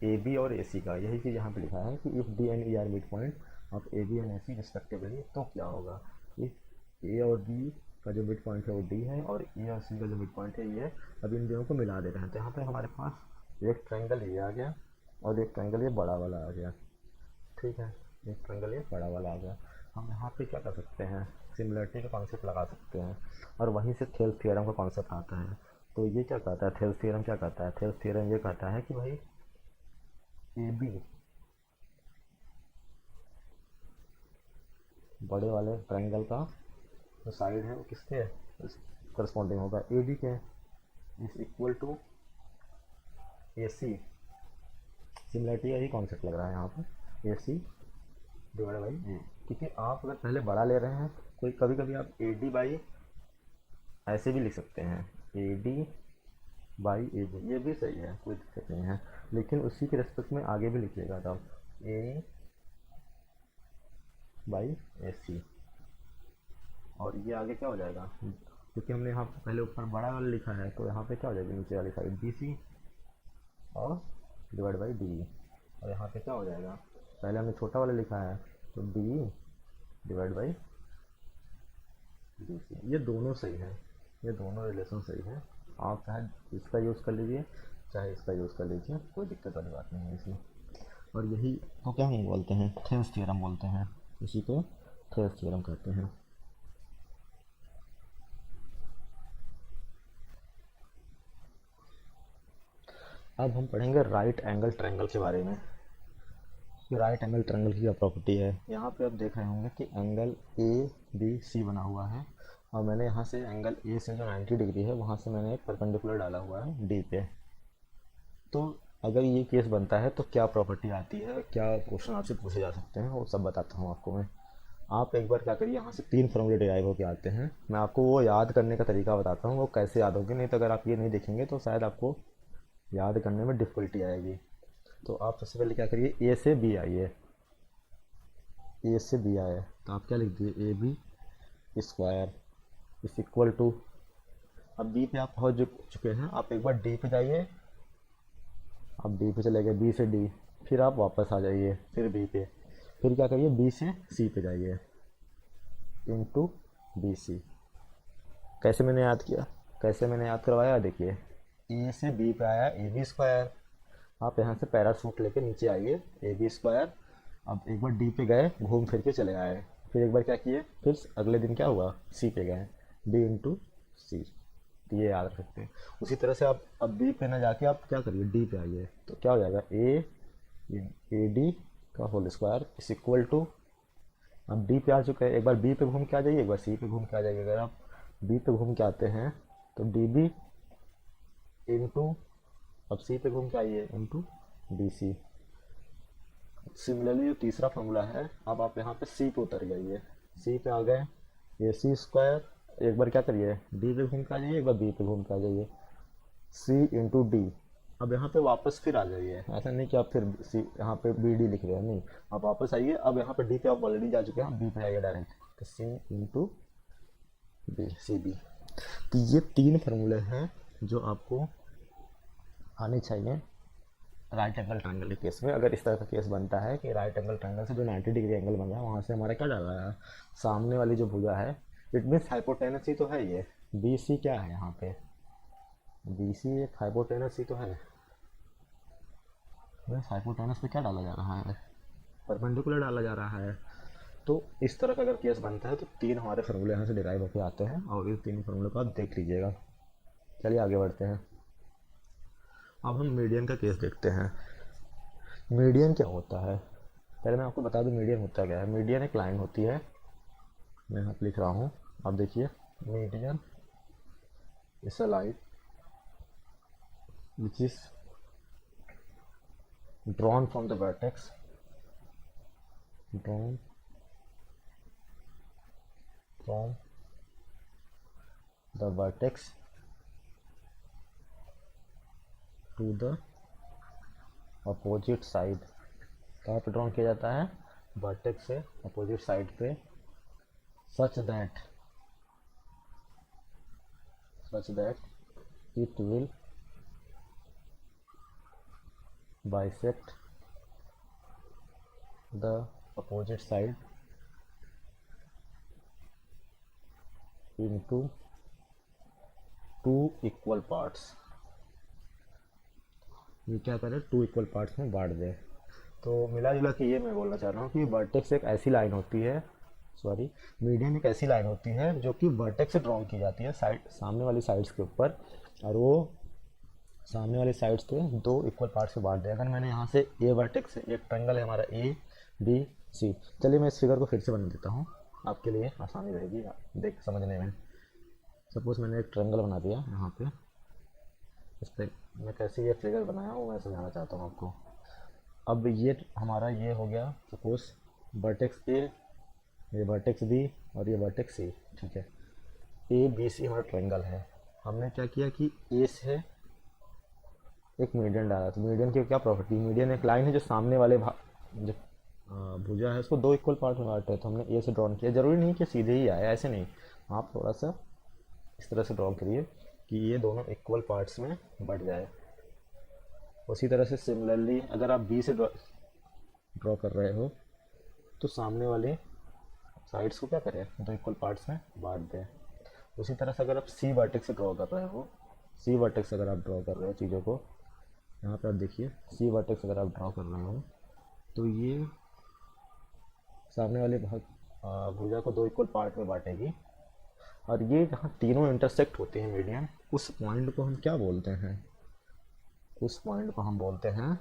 ए बी और ए सी का। यही चीज़ यहाँ पे लिखा है कि if D and E are mid point of A B and A C respectively, तो क्या होगा, इफ ए और बी का जो मिड पॉइंट है वो डी है, और ए और सी का जो मिड पॉइंट है ये है। अब इन दोनों को मिला दे रहे हैं, तो यहाँ पे हमारे पास एक ट्रायंगल ये आ गया और एक ट्रायंगल ये बड़ा वाला आ गया। ठीक है, एक ट्रायंगल ये बड़ा वाला आ गया। हम यहाँ पे क्या कर सकते हैं, सिमिलरिटी का कॉन्सेप्ट लगा सकते हैं, और वहीं से थेल्स थ्योरम का कॉन्सेप्ट आता है। तो ये क्या कहता है, थेल्स थ्योरम क्या कहता है, थेल्स थ्योरम ये कहता है कि भाई ए बी बड़े वाले ट्रायंगल का जो साइड है वो किसके करस्पॉन्डिंग होगा, ए बी के, is equal to A C. Similarity का ही कॉन्सेप्ट लग रहा है यहाँ पर, ए सी डिवाइड बाई ए, क्योंकि आप अगर पहले बड़ा ले रहे हैं, कोई कभी कभी आप ए डी बाई ऐसे भी लिख सकते हैं, A D by A B, ये भी सही है, कोई दिक्कत नहीं है। लेकिन उसी के रेस्पेक्ट में आगे भी लिखिएगा तब ए बाई ए सी, और ये आगे क्या हो जाएगा, क्योंकि हमने यहाँ पे पहले ऊपर बड़ा वाला लिखा है, तो यहाँ पे क्या हो जाएगा, नीचे वाली साइड बी सी और डिवाइड बाई डी, और यहाँ पे क्या हो जाएगा, पहले हमने छोटा वाला लिखा है तो D divide by D C. ये दोनों सही है, ये दोनों रिलेशन सही है। आप चाहे इसका यूज़ कर लीजिए चाहे इसका यूज़ कर लीजिए, कोई दिक्कत वाली बात नहीं है इसमें। और यही तो क्या हम बोलते हैं, थेल्स थ्योरम बोलते हैं, इसी को थेल्स थ्योरम कहते हैं। अब हम पढ़ेंगे राइट एंगल ट्रायंगल के बारे में, कि राइट एंगल ट्रायंगल की क्या प्रॉपर्टी है। यहाँ पे आप देख रहे होंगे कि एंगल ए बी सी बना हुआ है, और मैंने यहाँ से एंगल ए से जो 90 डिग्री है वहाँ से मैंने एक परपेंडिकुलर डाला हुआ है डी पे। तो अगर ये केस बनता है तो क्या प्रॉपर्टी आती है, क्या क्वेश्चन आपसे पूछे जा सकते हैं, वो सब बताता हूँ आपको मैं। आप एक बार क्या करिए, यहाँ से 3 फॉर्मूले डिराइव होकर आते हैं, मैं आपको वो याद करने का तरीका बताता हूँ, वो कैसे याद होगी, नहीं तो अगर आप ये नहीं देखेंगे तो शायद आपको याद करने में डिफ़िकल्टी आएगी। तो आप सबसे पहले क्या करिए, ए से बी आइए, ए से बी आए तो आप क्या लिख दिए, ए बी स्क्वायर इस इक्वल टू, अब बी पे आप पहुँच चुके हैं, आप एक बार डी पे जाइए, आप डी पे चले गए, बी से डी, फिर आप वापस आ जाइए, फिर बी पे, फिर क्या करिए बी से सी पे जाइए इनटू बी सी। कैसे मैंने याद किया, कैसे मैंने याद करवाया, देखिए ए से बी पे आया ए बी स्क्वायर, आप यहाँ से पैराशूट लेके नीचे आइए ए बी स्क्वायर, अब एक बार डी पे गए, घूम फिर के चले आए, फिर एक बार क्या किए, फिर अगले दिन क्या हुआ, सी पे गए, डी इंटू सी, तो ये याद रख सकते हैं। उसी तरह से आप अब बी पे ना जाके आप क्या करिए, डी पे आइए, तो क्या हो जाएगा, ए डी का होल स्क्वायर इस इक्वल टू, अब डी पे आ चुके हैं, एक बार बी पे घूम के आ जाइए, एक बार सी पे घूम के आ जाइए। अगर आप बी पे घूम के आते हैं तो डी बी इंटू, अब सी पे घूम के आइए इंटू डी सी। सिमिलरली जो तीसरा फॉर्मूला है, अब आप यहाँ पे सी पे उतर जाइए, सी पे आ गए, ये सी स्क्वायर, एक बार क्या करिए डी पे घूम के आ जाइए, एक बार बी पे घूम के आ जाइए, सी इंटू डी, अब यहाँ पे वापस फिर आ जाइए, ऐसा नहीं कि आप फिर सी यहाँ पे बी डी लिख रहे हैं, नहीं, आप वापस आइए, अब यहाँ पे डी पे आप ऑलरेडी जा चुके हैं, बी पे आइए डायरेक्ट, तो सी इंटू बी सी बी। तो ये 3 फार्मूले हैं जो आपको आने चाहिए राइट एंगल ट्रायंगल के केस में। अगर इस तरह का केस बनता है कि राइट एंगल ट्रायंगल से जो 90 डिग्री एंगल बन रहा है वहाँ से हमारा क्या डाल रहा है, सामने वाली जो भुजा है, इट मीन्स हाइपोटेनस ही तो है, ये बी सी क्या है यहाँ पे, बी सी एक हाइपोटेनस ही तो है, बस हाइपोटेनस पे क्या डाला जा रहा है, परपेंडिकुलर डाला जा रहा है। तो इस तरह का अगर केस बनता है तो 3 हमारे फार्मूले यहाँ से डिराइव होकर आते हैं, और इस 3 फार्मूले को आप देख लीजिएगा। चलिए आगे बढ़ते हैं, अब हम मीडियन का केस देखते हैं। मीडियन क्या होता है, पहले मैं आपको बता दूं मीडियन होता क्या है। मीडियन एक लाइन होती है, मैं यहाँ लिख रहा हूँ, आप देखिए, median is a line which is drawn from the vertex, drawn from the vertex to the opposite side। कहाँ पे ड्रॉन किया जाता है, वर्टेक्स से अपोजिट साइड पे, such that it will bisect the opposite side into two equal parts, ये क्या करें, टू इक्वल पार्ट्स में बांट दें। तो मिला जुला के ये मैं बोलना चाह रहा हूँ कि वर्टेक्स एक ऐसी लाइन होती है, सॉरी, मीडियन एक ऐसी लाइन होती है जो कि वर्टेक्स से ड्रॉ की जाती है साइड, सामने वाली साइड्स के ऊपर, और वो सामने वाली साइड्स के दो इक्वल पार्ट्स में बांट दें। अगर मैंने यहाँ से ए वर्टेक्स, एक ट्रायंगल है हमारा ए बी सी, चलिए मैं इस फिगर को फिर से बना देता हूँ, आपके लिए आसानी रहेगी देख समझने में। सपोज मैंने एक ट्रायंगल बना दिया यहाँ पे, इस पर मैं कैसे ये फिगर बनाया हूँ मैं समझाना चाहता हूँ आपको। अब ये हमारा ये हो गया सपोज वर्टेक्स ए, ये वर्टेक्स बी और ये वर्टेक्स सी, ठीक है। ए बी सी हमारा ट्रायंगल है। हमने क्या किया कि ए से एक मीडियन डाला। तो मीडियन की क्या प्रॉपर्टी, मीडियन एक लाइन है जो सामने वाले जो भुजा है उसको दो इक्वल पार्ट में बांटे। तो हमने ए से ड्रॉ किया, जरूरी नहीं कि सीधे ही आए, ऐसे नहीं, आप थोड़ा सा इस तरह से ड्रॉ करिए कि ये दोनों इक्वल पार्ट्स में बढ़ जाए। उसी तरह से सिमिलरली अगर आप बी से ड्रॉ कर रहे हो तो सामने वाले साइड्स को क्या करें, दो इक्वल पार्ट्स में बांट दें। उसी तरह से अगर आप सी वर्टेक्स से ड्रॉ कर रहे हो, सी वर्टेक्स अगर आप ड्रॉ कर रहे हो चीज़ों को, यहाँ पे आप देखिए सी वर्टेक्स अगर आप ड्रॉ कर रहे हो तो ये सामने वाले भुजा को दो इक्वल पार्ट में बांटेगी, और ये जहाँ तीनों इंटरसेक्ट होते हैं मीडियन, उस पॉइंट को हम क्या बोलते हैं, उस पॉइंट को हम बोलते हैं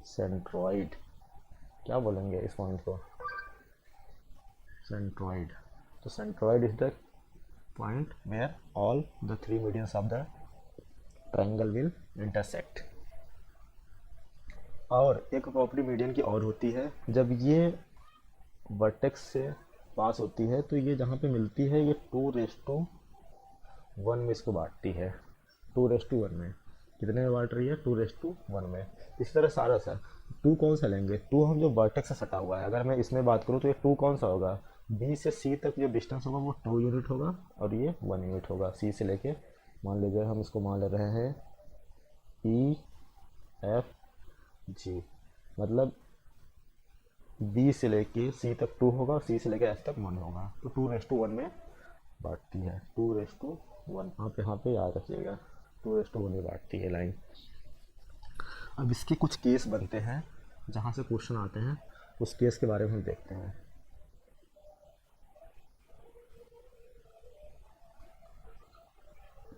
सेंट्रॉइड। क्या बोलेंगे इस पॉइंट को, सेंट्रॉइड। तो centroid is the point where all the three medians of the triangle will intersect. और एक प्रॉपर्टी मीडियन की और होती है, जब ये वर्टेक्स से पास होती है तो ये जहाँ पे मिलती है ये 2:1 में इसको बांटती है, 2:1 में। कितने में बांट रही है, 2:1 में। इस तरह सारा सा टू कौन सा लेंगे, टू हम जो वर्टेक्स से सटा हुआ है, अगर मैं इसमें बात करूँ तो ये टू कौन सा होगा, बी से सी तक जो डिस्टेंस होगा वो 2 यूनिट होगा और ये 1 यूनिट होगा। सी से लेके मान लीजिए हम इसको मान ले रहे हैं ई एफ जी, मतलब बी से लेके सी तक 2 होगा, सी से लेके एफ तक 1 होगा। तो 2:1 में बांटती है, 2:1। आप यहाँ पे याद रखिएगा 2:1 में बांटती है लाइन। अब इसके कुछ केस बनते हैं जहाँ से क्वेश्चन आते हैं, उस केस के बारे में हम देखते हैं।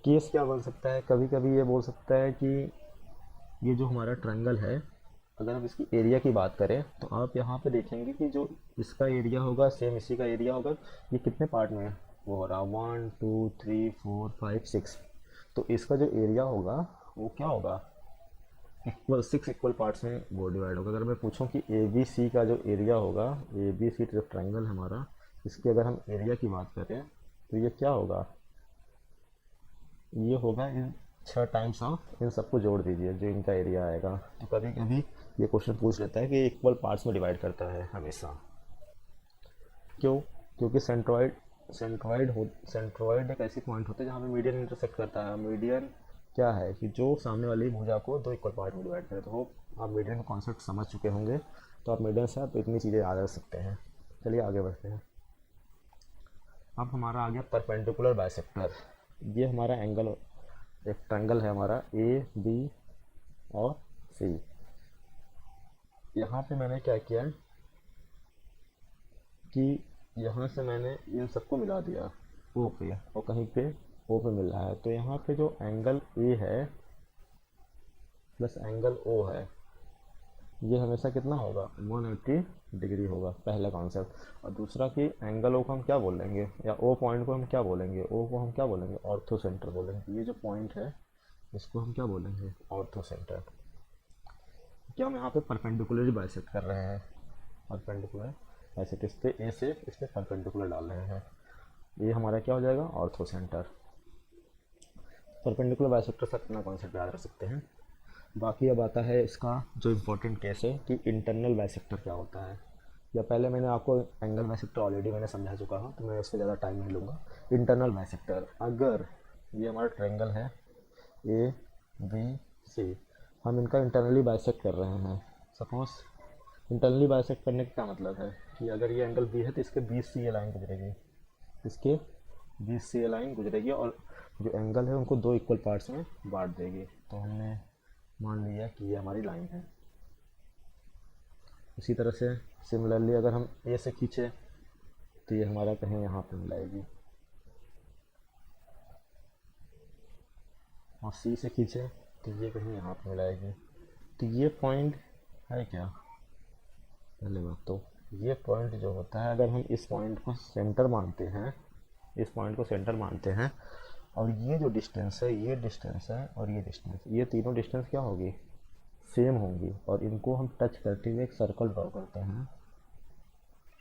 केस क्या बन सकता है, कभी कभी ये बोल सकता है कि ये जो हमारा ट्रायंगल है, अगर हम इसकी एरिया की बात करें तो आप यहाँ पे देखेंगे कि जो इसका एरिया होगा सेम इसी का एरिया होगा। ये कितने पार्ट में वो हो रहा है, 1 2 3 4 5 6, तो इसका जो एरिया होगा वो क्या होगा, इक्वल 6 इक्वल पार्ट्स में वो डिवाइड होगा। अगर मैं पूछूं कि ए बी सी का जो एरिया होगा, ए बी सी जो ट्रायंगल हमारा, इसकी अगर हम एरिया की बात करें तो ये क्या होगा, ये होगा इन 6 टाइम्स ऑफ, इन सबको जोड़ दीजिए जो इनका एरिया आएगा। तो कभी कभी ये क्वेश्चन पूछ लेता है कि इक्वल पार्ट्स में डिवाइड करता है हमेशा, क्यों, क्योंकि सेंट्रॉइड एक ऐसी पॉइंट होता है जहाँ पे मीडियन इंटरसेक्ट करता है। मीडियन क्या है कि जो सामने वाली भुजा को दो इक्वल पार्ट में डिवाइड करे। तो होप आप मीडियन का कॉन्सेप्ट समझ चुके होंगे, तो आप मीडियन से आप इतनी चीज़ें याद रख सकते हैं। चलिए आगे बढ़ते हैं। अब हमारा आ गया परपेंडिकुलर बाइसेक्टर। ये हमारा एंगल, एक ट्रायंगल है हमारा ए बी और सी। यहाँ पे मैंने क्या किया कि यहाँ से मैंने इन सबको मिला दिया ओ पे, और कहीं पे ओ पे मिल रहा है। तो यहाँ पे जो एंगल ए है प्लस एंगल ओ है, ये हमेशा कितना होगा, 180 डिग्री होगा, पहला कॉन्सेप्ट। और दूसरा कि एंगल ओ को हम क्या बोलेंगे, या ओ पॉइंट को हम क्या बोलेंगे, ओ को हम क्या बोलेंगे, ऑर्थो सेंटर बोलेंगे। ये जो पॉइंट है इसको हम क्या बोलेंगे, ऑर्थो सेंटर। क्या हम यहाँ पे परपेंडिकुलर बाइसेक्ट कर रहे हैं, परपेंडिकुलर बाइसेक्ट, इस पे ए से इस पे परपेंडिकुलर डाल रहे हैं, ये हमारा क्या हो जाएगा, ऑर्थो सेंटर। परपेंडिकुलर बाइसेक्टर से अपना कॉन्सेप्ट याद रख सकते हैं। बाकी अब आता है इसका जो इम्पोर्टेंट केस है कि इंटरनल बाइसेक्टर क्या होता है। या पहले मैंने आपको एंगल बाइसेक्टर ऑलरेडी मैंने समझा चुका हूँ, तो मैं उस पर ज़्यादा टाइम नहीं लूँगा। इंटरनल बाइसेक्टर, अगर ये हमारा ट्रायंगल है ए बी सी, हम इनका इंटरनली बाइसेक्ट कर रहे हैं। सपोज इंटरनली बाइसेक्ट करने का क्या मतलब है कि अगर ये एंगल बी है तो इसके बीच से ये लाइन गुजरेगी, इसके बीच से ये लाइन गुजरेगी और जो एंगल है उनको दो इक्वल पार्ट्स में बांट देगी। तो हमने मान लिया कि ये हमारी लाइन है। इसी तरह से सिमिलरली अगर हम ए से खींचे तो ये हमारा कहीं यहाँ पे मिलाएगी, और सी से खींचे तो ये कहीं यहाँ पे मिलाएगी। तो ये पॉइंट है क्या, पहले बात तो ये पॉइंट जो होता है, अगर हम इस पॉइंट को सेंटर मानते हैं, इस पॉइंट को सेंटर मानते हैं, और ये जो डिस्टेंस है, ये डिस्टेंस है और ये डिस्टेंस, ये तीनों डिस्टेंस क्या होगी, सेम होंगी, और इनको हम टच करते हुए एक सर्कल ड्रॉ करते हैं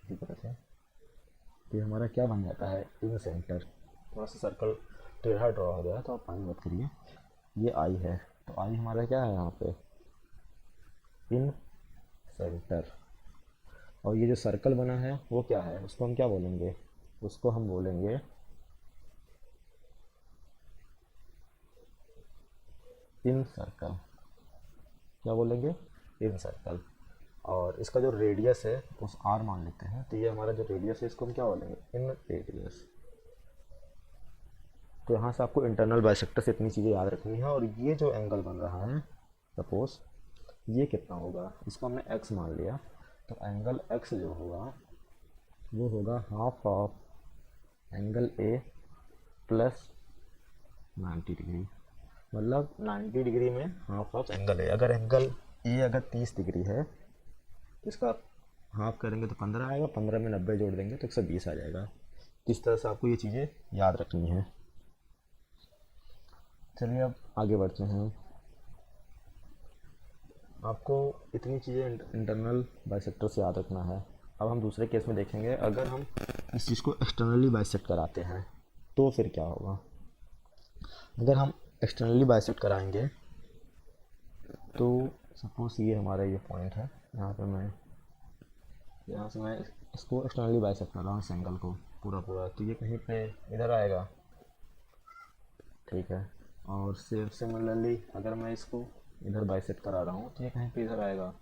इसी तरह से। तो ये हमारा क्या बन जाता है, इन सेंटर। थोड़ा सा सर्कल टेढ़ा ड्रॉ हो गया तो आप पानी मत करिए। ये आई है, तो आई हमारा क्या है यहाँ पे, इन सेंटर। और ये जो सर्कल बना है वो क्या है, उसको हम क्या बोलेंगे, उसको हम बोलेंगे इन सर्कल। क्या बोलेंगे, इन सर्कल। और इसका जो रेडियस है उस आर मान लेते हैं, तो ये हमारा जो रेडियस है इसको हम क्या बोलेंगे, इन रेडियस। तो यहाँ से आपको इंटरनल बाइसेक्टर से इतनी चीज़ें याद रखनी है। और ये जो एंगल बन रहा है, सपोज ये कितना होगा, इसको हमने x मान लिया, तो एंगल x जो होगा वो होगा half of angle A plus 90 degree. मतलब 90 डिग्री में हाफ ऑफ एंगल ए। अगर एंगल ए अगर 30 डिग्री है तो इसका हाफ करेंगे तो 15 आएगा, 15 में 90 जोड़ देंगे तो 120 आ जाएगा। इस तरह से आपको ये चीज़ें याद रखनी है। चलिए अब आगे बढ़ते हैं। आपको इतनी चीज़ें इंटरनल बाइसेक्टर से याद रखना है। अब हम दूसरे केस में देखेंगे, अगर हम इस चीज़ को एक्सटर्नली बाइसेक्ट कराते हैं तो फिर क्या होगा। अगर हम एक्सटर्नली बाइसेक्ट कराएंगे तो सपोज ये हमारा ये पॉइंट है, यहाँ से मैं इसको एक्सटर्नली बाइसेक्ट कर रहा हूँ इस एंगल को पूरा, तो ये कहीं पे इधर आएगा, ठीक है। और सिमिलरली अगर मैं इसको इधर बाइसेक्ट करा रहा हूँ तो ये कहीं पे इधर आएगा,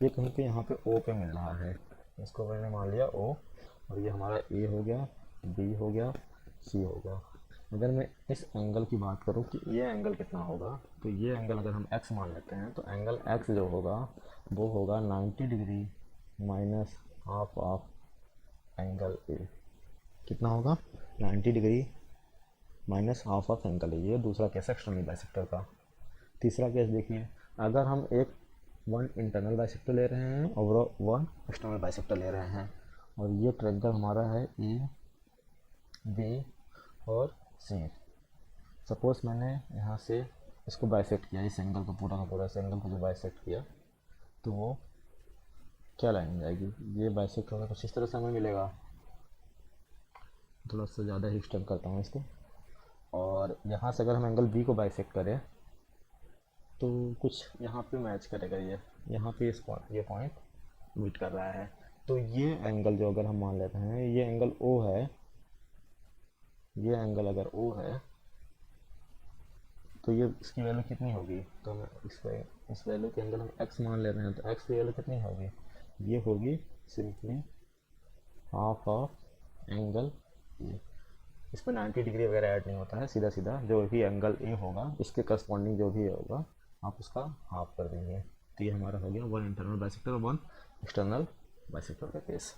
ये कहीं पे यहाँ पे ओ पे मिल रहा है, इसको मैंने मान लिया ओ, और ये हमारा ए हो गया, बी हो गया, सी हो गया। अगर मैं इस एंगल की बात करूँ कि ये एंगल कितना होगा, तो ये एंगल अगर हम x मान लेते हैं तो एंगल x जो होगा वो होगा 90 degree minus half of angle ए। कितना होगा, 90 degree minus half of angle ए। ये दूसरा केस एक्सटर्नल बाइसेक्टर का। तीसरा केस देखिए, अगर हम एक वन इंटरनल बाइसेक्टर ले रहे हैं और वन एक्सटर्नल बाइसेक्टर ले रहे हैं, और ये ट्रायंगल हमारा है ए बी और सी। सपोज मैंने यहाँ से इसको बाइसेक्ट किया, इस एंगल को पूरा का पूरा, इस एंगल को जो बाइसेक्ट किया, तो वो क्या लाइन जाएगी, ये बाइसेक्ट होगा कुछ इस तरह से हमें मिलेगा। थोड़ा सा ज़्यादा ही एक्सटेंड करता हूँ इसको। और यहाँ से अगर हम एंगल बी को बाइसेक्ट करें तो कुछ यहाँ पे मैच करेगा, ये यहाँ पे ये पॉइंट मीट कर रहा है। तो ये एंगल जो अगर हम मान लेते हैं, ये एंगल ओ है, ये एंगल अगर ओ है तो ये इसकी वैल्यू कितनी होगी, तो हम इस वैल्यू के एंगल हम x मान ले रहे हैं, तो x की वैल्यू कितनी होगी, ये होगी सिंपली हाफ ऑफ एंगल ए। इसमें 90 डिग्री वगैरह ऐड नहीं होता है, सीधा सीधा जो भी एंगल ए होगा इसके करस्पॉन्डिंग जो भी होगा आप उसका हाफ कर देंगे। तो ये हमारा हो गया वन इंटरनल बाइसेक्टर और वन एक्सटर्नल बाइसेक्टर का केस।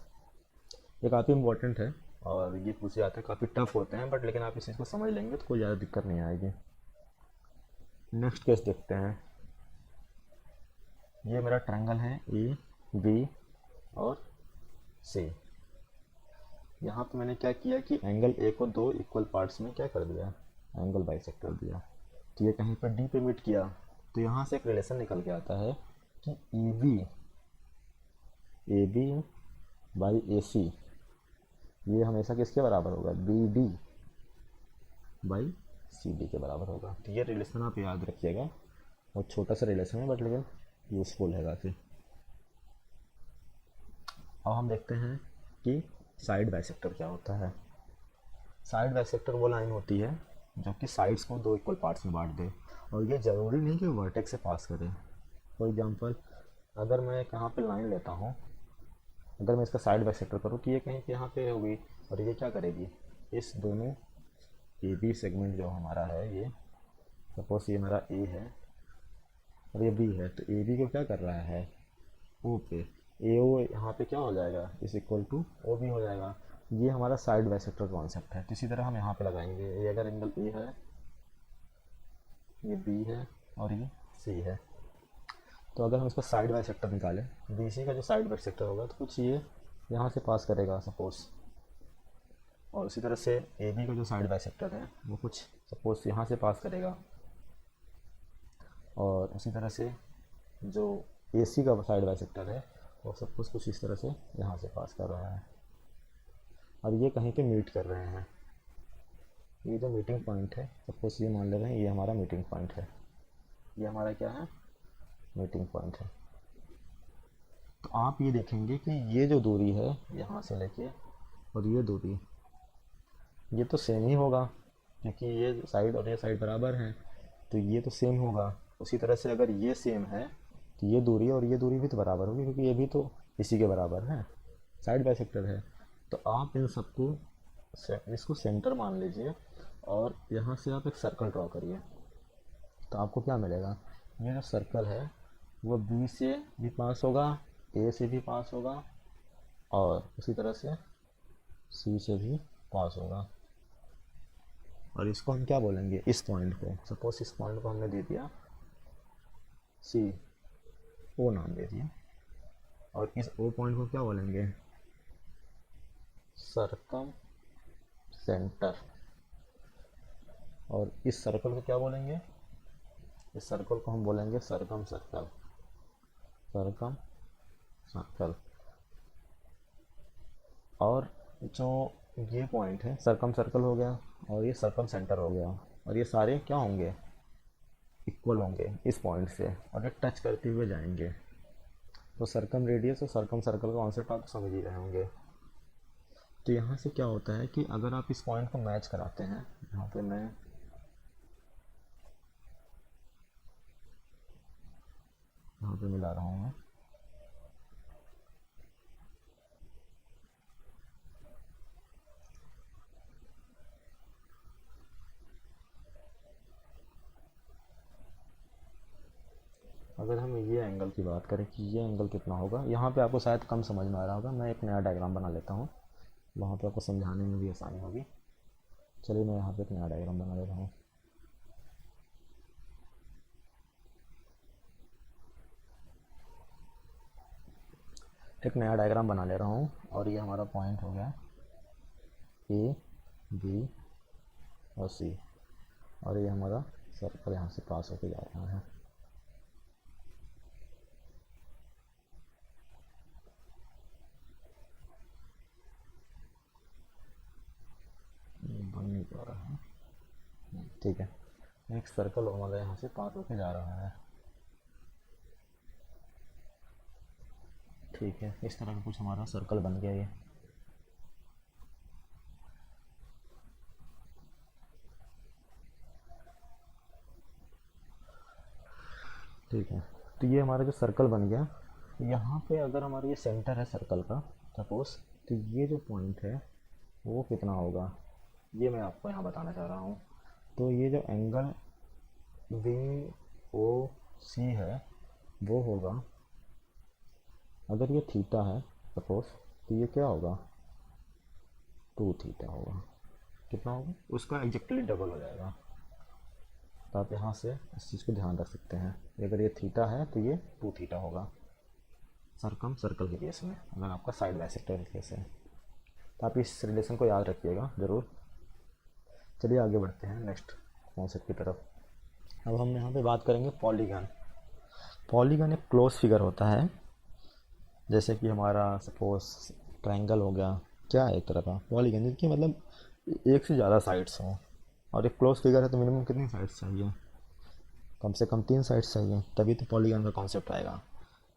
ये काफ़ी इंपॉर्टेंट है और ये पूछे जाते हैं, काफ़ी टफ होते हैं, बट लेकिन आप इस चीज़ को समझ लेंगे तो कोई ज़्यादा दिक्कत नहीं आएगी। नेक्स्ट केस देखते हैं। ये मेरा ट्रायंगल है ए बी और सी। यहाँ पे मैंने क्या किया कि एंगल ए को दो इक्वल पार्ट्स में क्या कर दिया, एंगल बाइसेक्ट कर दिया। तो ये कहीं पर डी पे मीट किया, तो यहाँ से एक रिलेशन निकल के आता है कि ए बी बाई ए सी ये हमेशा किसके बराबर होगा, B D by C D के बराबर होगा। तो ये रिलेशन आप याद रखिएगा, बहुत छोटा सा रिलेशन है बट लेकिन यूज़फुल है काफ़ी। अब हम देखते हैं कि साइड बाइसेक्टर क्या होता है। साइड बाइसेक्टर वो लाइन होती है जो कि साइड्स को दो इक्वल पार्ट्स में बांट दे, और ये ज़रूरी नहीं कि वर्टेक्स से पास करे। फॉर एग्जांपल अगर मैं कहाँ पे लाइन लेता हूँ, अगर मैं इसका साइड बाइसेक्टर करूँ तो ये कहीं पे यहाँ पे होगी और ये क्या करेगी, इस दोनों ए बी सेगमेंट जो हमारा है, ये सपोज ये हमारा ए है और ये बी है, तो ए बी को क्या कर रहा है, ओ पे, ए ओ यहाँ पे क्या हो जाएगा, इस इक्वल टू ओ बी हो जाएगा। ये हमारा साइड बाइसेक्टर कॉन्सेप्ट है। तो इसी तरह हम यहाँ पे लगाएंगे, ये अगर एंगल ए है, ये बी है और ये सी है, तो अगर हम इसका साइड बाइसेक्टर निकालें, बी सी का जो साइड बाइसेक्टर होगा तो कुछ ये यहाँ से पास करेगा सपोज, और उसी तरह से ए बी का जो साइड बाइसेक्टर है वो कुछ सपोज यहाँ से पास करेगा, और उसी तरह से जो ए सी का साइड बाइसेक्टर है वो सपोज कुछ इस तरह से यहाँ से पास कर रहा है, और ये कहीं पे मीट कर रहे हैं। ये जो मीटिंग पॉइंट है, सपोज ये मान ले रहे हैं ये हमारा मीटिंग पॉइंट है, ये हमारा क्या है, मीटिंग पॉइंट है। तो आप ये देखेंगे कि ये जो दूरी है यहाँ से लेके और ये दूरी, ये तो सेम ही होगा क्योंकि ये साइड और ये साइड बराबर हैं, तो ये तो सेम होगा। उसी तरह से अगर ये सेम है तो ये दूरी और ये दूरी भी तो बराबर होगी, क्योंकि ये भी तो इसी के बराबर है, साइड बाइसेक्टर है। तो आप इन सबको इसको सेंटर मान लीजिए और यहाँ से आप एक सर्कल ड्रॉ करिए, तो आपको क्या मिलेगा, ये जो सर्कल है वो बी से भी पास होगा, ए से भी पास होगा और उसी तरह से सी से भी पास होगा। और इसको हम क्या बोलेंगे, इस पॉइंट को, सपोज इस पॉइंट को हमने दे दिया सी, ओ नाम दे दिया, और इस ओ पॉइंट को क्या बोलेंगे, सर्कम सेंटर, और इस सर्कल को क्या बोलेंगे, इस सर्कल को हम बोलेंगे सर्कम सर्कल, सर्कम सर्कल। और जो ये पॉइंट है सर्कम सर्कल हो गया और ये सर्कम सेंटर हो गया, और ये सारे क्या होंगे, इक्वल होंगे इस पॉइंट से और ये टच करते हुए जाएंगे। तो सर्कम रेडियस और सर्कम सर्कल का कॉन्सेप्ट आप समझ ही रहे होंगे। तो यहाँ से क्या होता है कि अगर आप इस पॉइंट को मैच कराते हैं, यहाँ पे मैं यहाँ पे मिला रहा हूँ मैं, अगर हम ये एंगल की बात करें कि ये एंगल कितना होगा, यहाँ पे आपको शायद कम समझ में आ रहा होगा, मैं एक नया डायग्राम बना लेता हूँ, वहाँ पे आपको समझाने में भी आसानी होगी। चलिए मैं यहाँ पे एक नया डायग्राम बना लेता हूँ। एक नया डायग्राम बना ले रहा हूँ और ये हमारा पॉइंट हो गया ए बी और सी, और ये हमारा सर्कल यहाँ से पास होके जा रहा है। बन नहीं पा रहा है, ठीक है। एक सर्कल हमारा यहाँ से पास होके जा रहा है, ठीक है। इस तरह का कुछ हमारा सर्कल बन गया ये। ठीक है, तो ये हमारा जो सर्कल बन गया, यहाँ पे अगर हमारा ये सेंटर है सर्कल का सपोज, तो ये जो पॉइंट है वो कितना होगा, ये मैं आपको यहाँ बताना चाह रहा हूँ। तो ये जो एंगल वी ओ सी है वो होगा, अगर ये थीटा है सपोज, तो ये क्या होगा, 2 थीटा होगा। कितना होगा, उसका एग्जैक्टली डबल हो जाएगा। तो आप यहाँ से इस चीज़ को ध्यान रख सकते हैं, अगर ये थीटा है तो ये 2 थीटा होगा सर्कम सर्कल के केस में, अगर आपका साइड बाइसेक्टर के केस है। तो आप इस रिलेशन को याद रखिएगा ज़रूर। चलिए आगे बढ़ते हैं नेक्स्ट कॉन्सेप्ट की तरफ। अब हम यहाँ पे बात करेंगे पॉलीगन। पॉलीगन एक क्लोज फिगर होता है, जैसे कि हमारा सपोज ट्रायंगल हो गया, क्या है एक तरह का पॉलीगन, जिसकी मतलब एक से ज़्यादा साइड्स हों, और एक क्लोज फिगर है तो मिनिमम कितनी साइड्स चाहिए, कम से कम 3 साइड्स चाहिए, तभी तो पॉलीगन का कॉन्सेप्ट आएगा।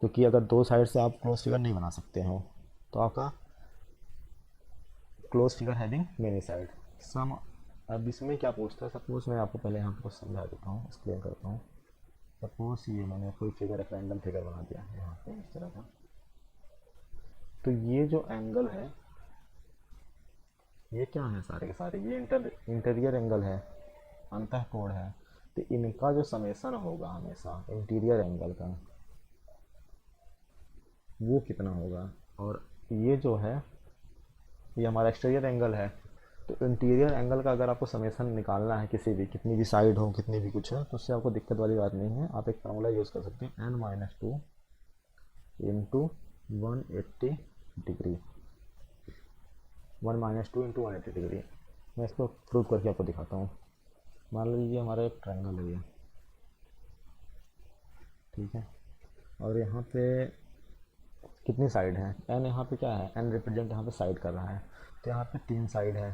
क्योंकि अगर 2 साइड से आप क्लोज फिगर नहीं बना सकते हो तो आपका close figure having many side some. अब इसमें क्या पूछता है, सपोज मैं आपको पहले यहाँ पर समझा देता हूँ, एक्सप्लेन करता हूँ। सपोज ये मैंने कोई फिगर, एक रैंडम फिगर बना दिया है यहाँ पे इस तरह का। तो ये जो एंगल है ये क्या है, सारे के सारे ये इंटीरियर एंगल है, अंतः कोण है। तो इनका जो समेसन होगा हमेशा इंटीरियर एंगल का, वो कितना होगा। और ये जो है, ये हमारा एक्सटीरियर एंगल है। तो इंटीरियर एंगल का अगर आपको समेसन निकालना है, किसी भी, कितनी भी साइड हो, कितनी भी कुछ है, तो उससे आपको दिक्कत वाली बात नहीं है। आप एक फार्मूला यूज़ कर सकते हैं, n-2 into 180 degree, 1-2 into 180 degree. मैं इसको प्रूव करके आपको दिखाता हूँ। मान लीजिए हमारा एक ट्रायंगल है ये, ठीक है, और यहाँ पे कितनी साइड है, n यहाँ पे क्या है, n रिप्रेजेंट यहाँ पे साइड कर रहा है, तो यहाँ पे 3 साइड है,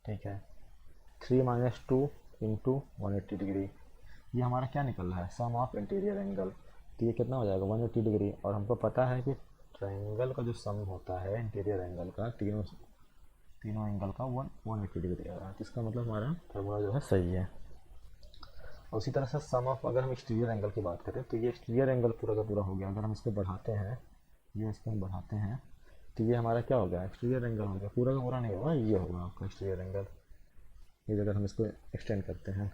ठीक है। 3-2 इंटू 180 डिग्री, ये हमारा क्या निकल रहा है, सम ऑफ इंटीरियर एंगल। तो ये कितना हो जाएगा, 180 डिग्री। और हमको पता है कि ट्रायंगल का जो सम होता है इंटीरियर एंगल का, तीनों तीनों एंगल का 180 डिग्री आ रहा है। तो इसका मतलब हमारा फार्मूला जो है सही है। और उसी तरह से सम ऑफ, अगर हम एक्सटीरियर एंगल की बात करें, तो ये एक्सटीरियर एंगल पूरा का पूरा हो गया। अगर हम इसको बढ़ाते हैं, ये इसको हम बढ़ाते हैं, तो ये हमारा क्या हो गया, एक्सटीरियर एंगल हो गया। पूरा का पूरा नहीं होगा, ये होगा आपका एक्सटीरियर एंगल। ये अगर हम इसको एक्सटेंड करते हैं,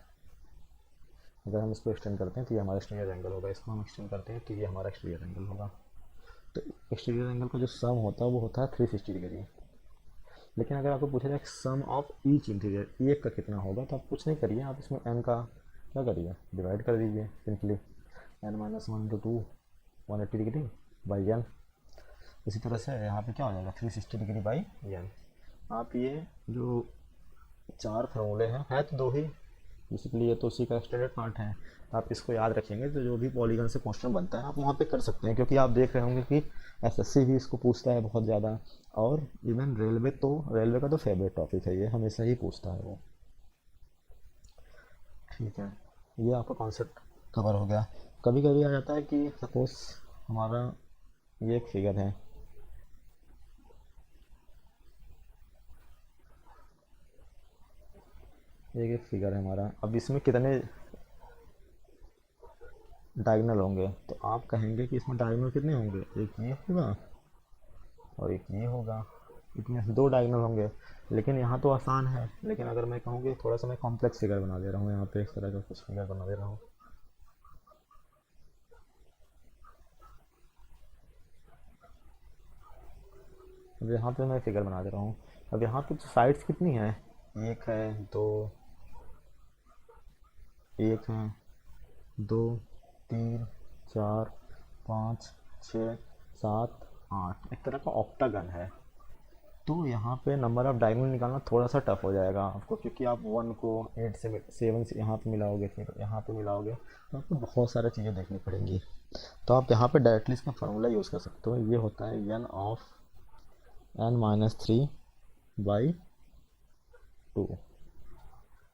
अगर हम इसको एक्सटेंड करते हैं तो ये हमारा एक्सटीरियर एंगल होगा। इसको हम एक्सटेंड करते हैं तो ये हमारा एक्सटीरियर एंगल होगा। तो एक्सटीरियर एंगल का जो सम होता है वो होता है 360 डिग्री। लेकिन अगर आपको पूछा जाए सम ऑफ ईच इंटीरियर, एक का कितना होगा, तो आप कुछ नहीं करिए, आप इसमें n का क्या करिए, डिवाइड कर दीजिए simply, n-1 × 180 degree by n। इसी तरह से यहाँ पे क्या हो जाएगा, 360 डिग्री बाई n। आप ये जो 4 फार्मूले हैं, है तो 2 ही बेसिकली, ये तो उसी का एक्सटेंडेड पार्ट है। आप इसको याद रखेंगे तो जो भी पॉलीगन से क्वेश्चन बनता है आप वहाँ पे कर सकते हैं, क्योंकि आप देख रहे होंगे कि एसएससी भी इसको पूछता है बहुत ज़्यादा, और इवन रेलवे का तो फेवरेट टॉपिक है, ये हमेशा ही पूछता है वो, ठीक है। ये आपका कॉन्सेप्ट कवर हो गया। कभी कभी आ जाता है कि सपोज हमारा ये एक फिगर है, एक फिगर है हमारा, अब इसमें कितने डायगोनल होंगे, तो आप कहेंगे कि इसमें डायगोनल कितने होंगे, एक ये होगा और एक ये होगा, इतने 2 डायगोनल होंगे। लेकिन यहाँ तो आसान है, लेकिन अगर मैं कहूँ कि थोड़ा सा मैं कॉम्प्लेक्स फिगर बना दे रहा हूँ, यहाँ पे इस तरह का कुछ फिगर बना दे रहा हूँ, अब यहाँ पे मैं फिगर बना दे रहा हूँ। अब यहाँ पे साइड्स कितनी हैं, एक है, दो, एक है, 2, 3, 4, 5, 6, 7, 8, एक तरह का ऑक्टागन है। तो यहाँ पे नंबर ऑफ डायगोनल निकालना थोड़ा सा टफ हो जाएगा आपको, क्योंकि आप 1 को 8 से 7 से यहाँ पे मिलाओगे, फिर यहाँ पे मिलाओगे, तो आपको बहुत सारी चीज़ें देखनी पड़ेंगी। तो आप यहाँ पे डायरेक्टली इसका फार्मूला यूज़ कर सकते हो। ये होता है n-3/2।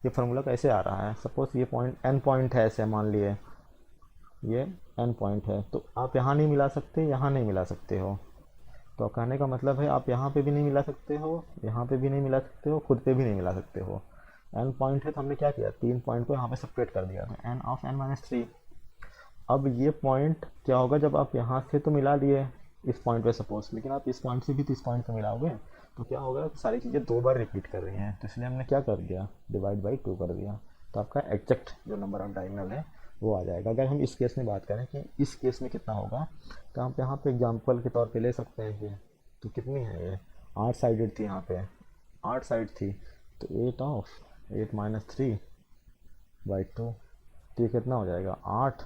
ये फार्मूला कैसे आ रहा है, सपोज ये पॉइंट n पॉइंट है, ऐसे मान लिए ये n पॉइंट है, तो आप यहाँ नहीं मिला सकते, यहाँ नहीं मिला सकते हो। तो कहने का मतलब है आप यहाँ पे भी नहीं मिला सकते हो, यहाँ पे भी नहीं मिला सकते हो, खुद पे भी नहीं मिला सकते हो। n पॉइंट है तो हमने क्या किया, 3 पॉइंट को यहाँ पे सेपरेट कर दिया, तो n(n-3). अब ये पॉइंट क्या होगा, जब आप यहाँ से तो मिला लिए इस पॉइंट पे सपोज, लेकिन आप इस पॉइंट से भी तो इस पॉइंट पे मिलाओगे, तो क्या होगा, सारी चीज़ें 2 बार रिपीट कर रही हैं, तो इसलिए हमने क्या कर दिया, डिवाइड बाई 2 कर दिया। तो आपका एग्जैक्ट जो नंबर ऑफ डायगोनल है वो आ जाएगा। अगर हम इस केस में बात करें कि इस केस में कितना होगा, तो आप यहाँ पे एग्जाम्पल के तौर पे ले सकते हैं कि तो कितनी है ये, 8 साइडेड थी, यहाँ पे 8 साइड थी, तो 8/3/2, तो ये कितना हो जाएगा, 8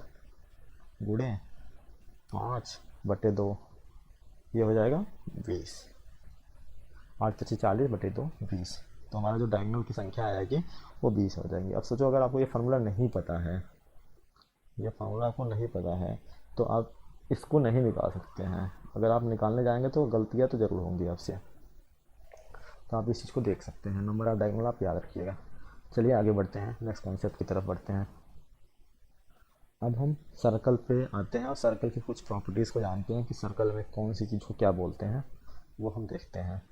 गुणे 5/2, ये हो जाएगा 20। 8×40/2 20। तो हमारा जो डायगोनल की संख्या आएगी वो 20 हो जाएंगी। अब सोचो अगर आपको ये फार्मूला नहीं पता है, ये फार्मूला आपको नहीं पता है, तो आप इसको नहीं निकाल सकते हैं। अगर आप निकालने जाएंगे तो गलतियाँ तो ज़रूर होंगी आपसे, तो आप इस चीज़ को देख सकते हैं। नंबर ऑफ डायगोनल आप याद रखिएगा। चलिए आगे बढ़ते हैं, नेक्स्ट कॉन्सेप्ट की तरफ बढ़ते हैं। अब हम सर्कल पे आते हैं और सर्कल की कुछ प्रॉपर्टीज़ को जानते हैं कि सर्कल में कौन सी चीज़ को क्या बोलते हैं, वो हम देखते हैं।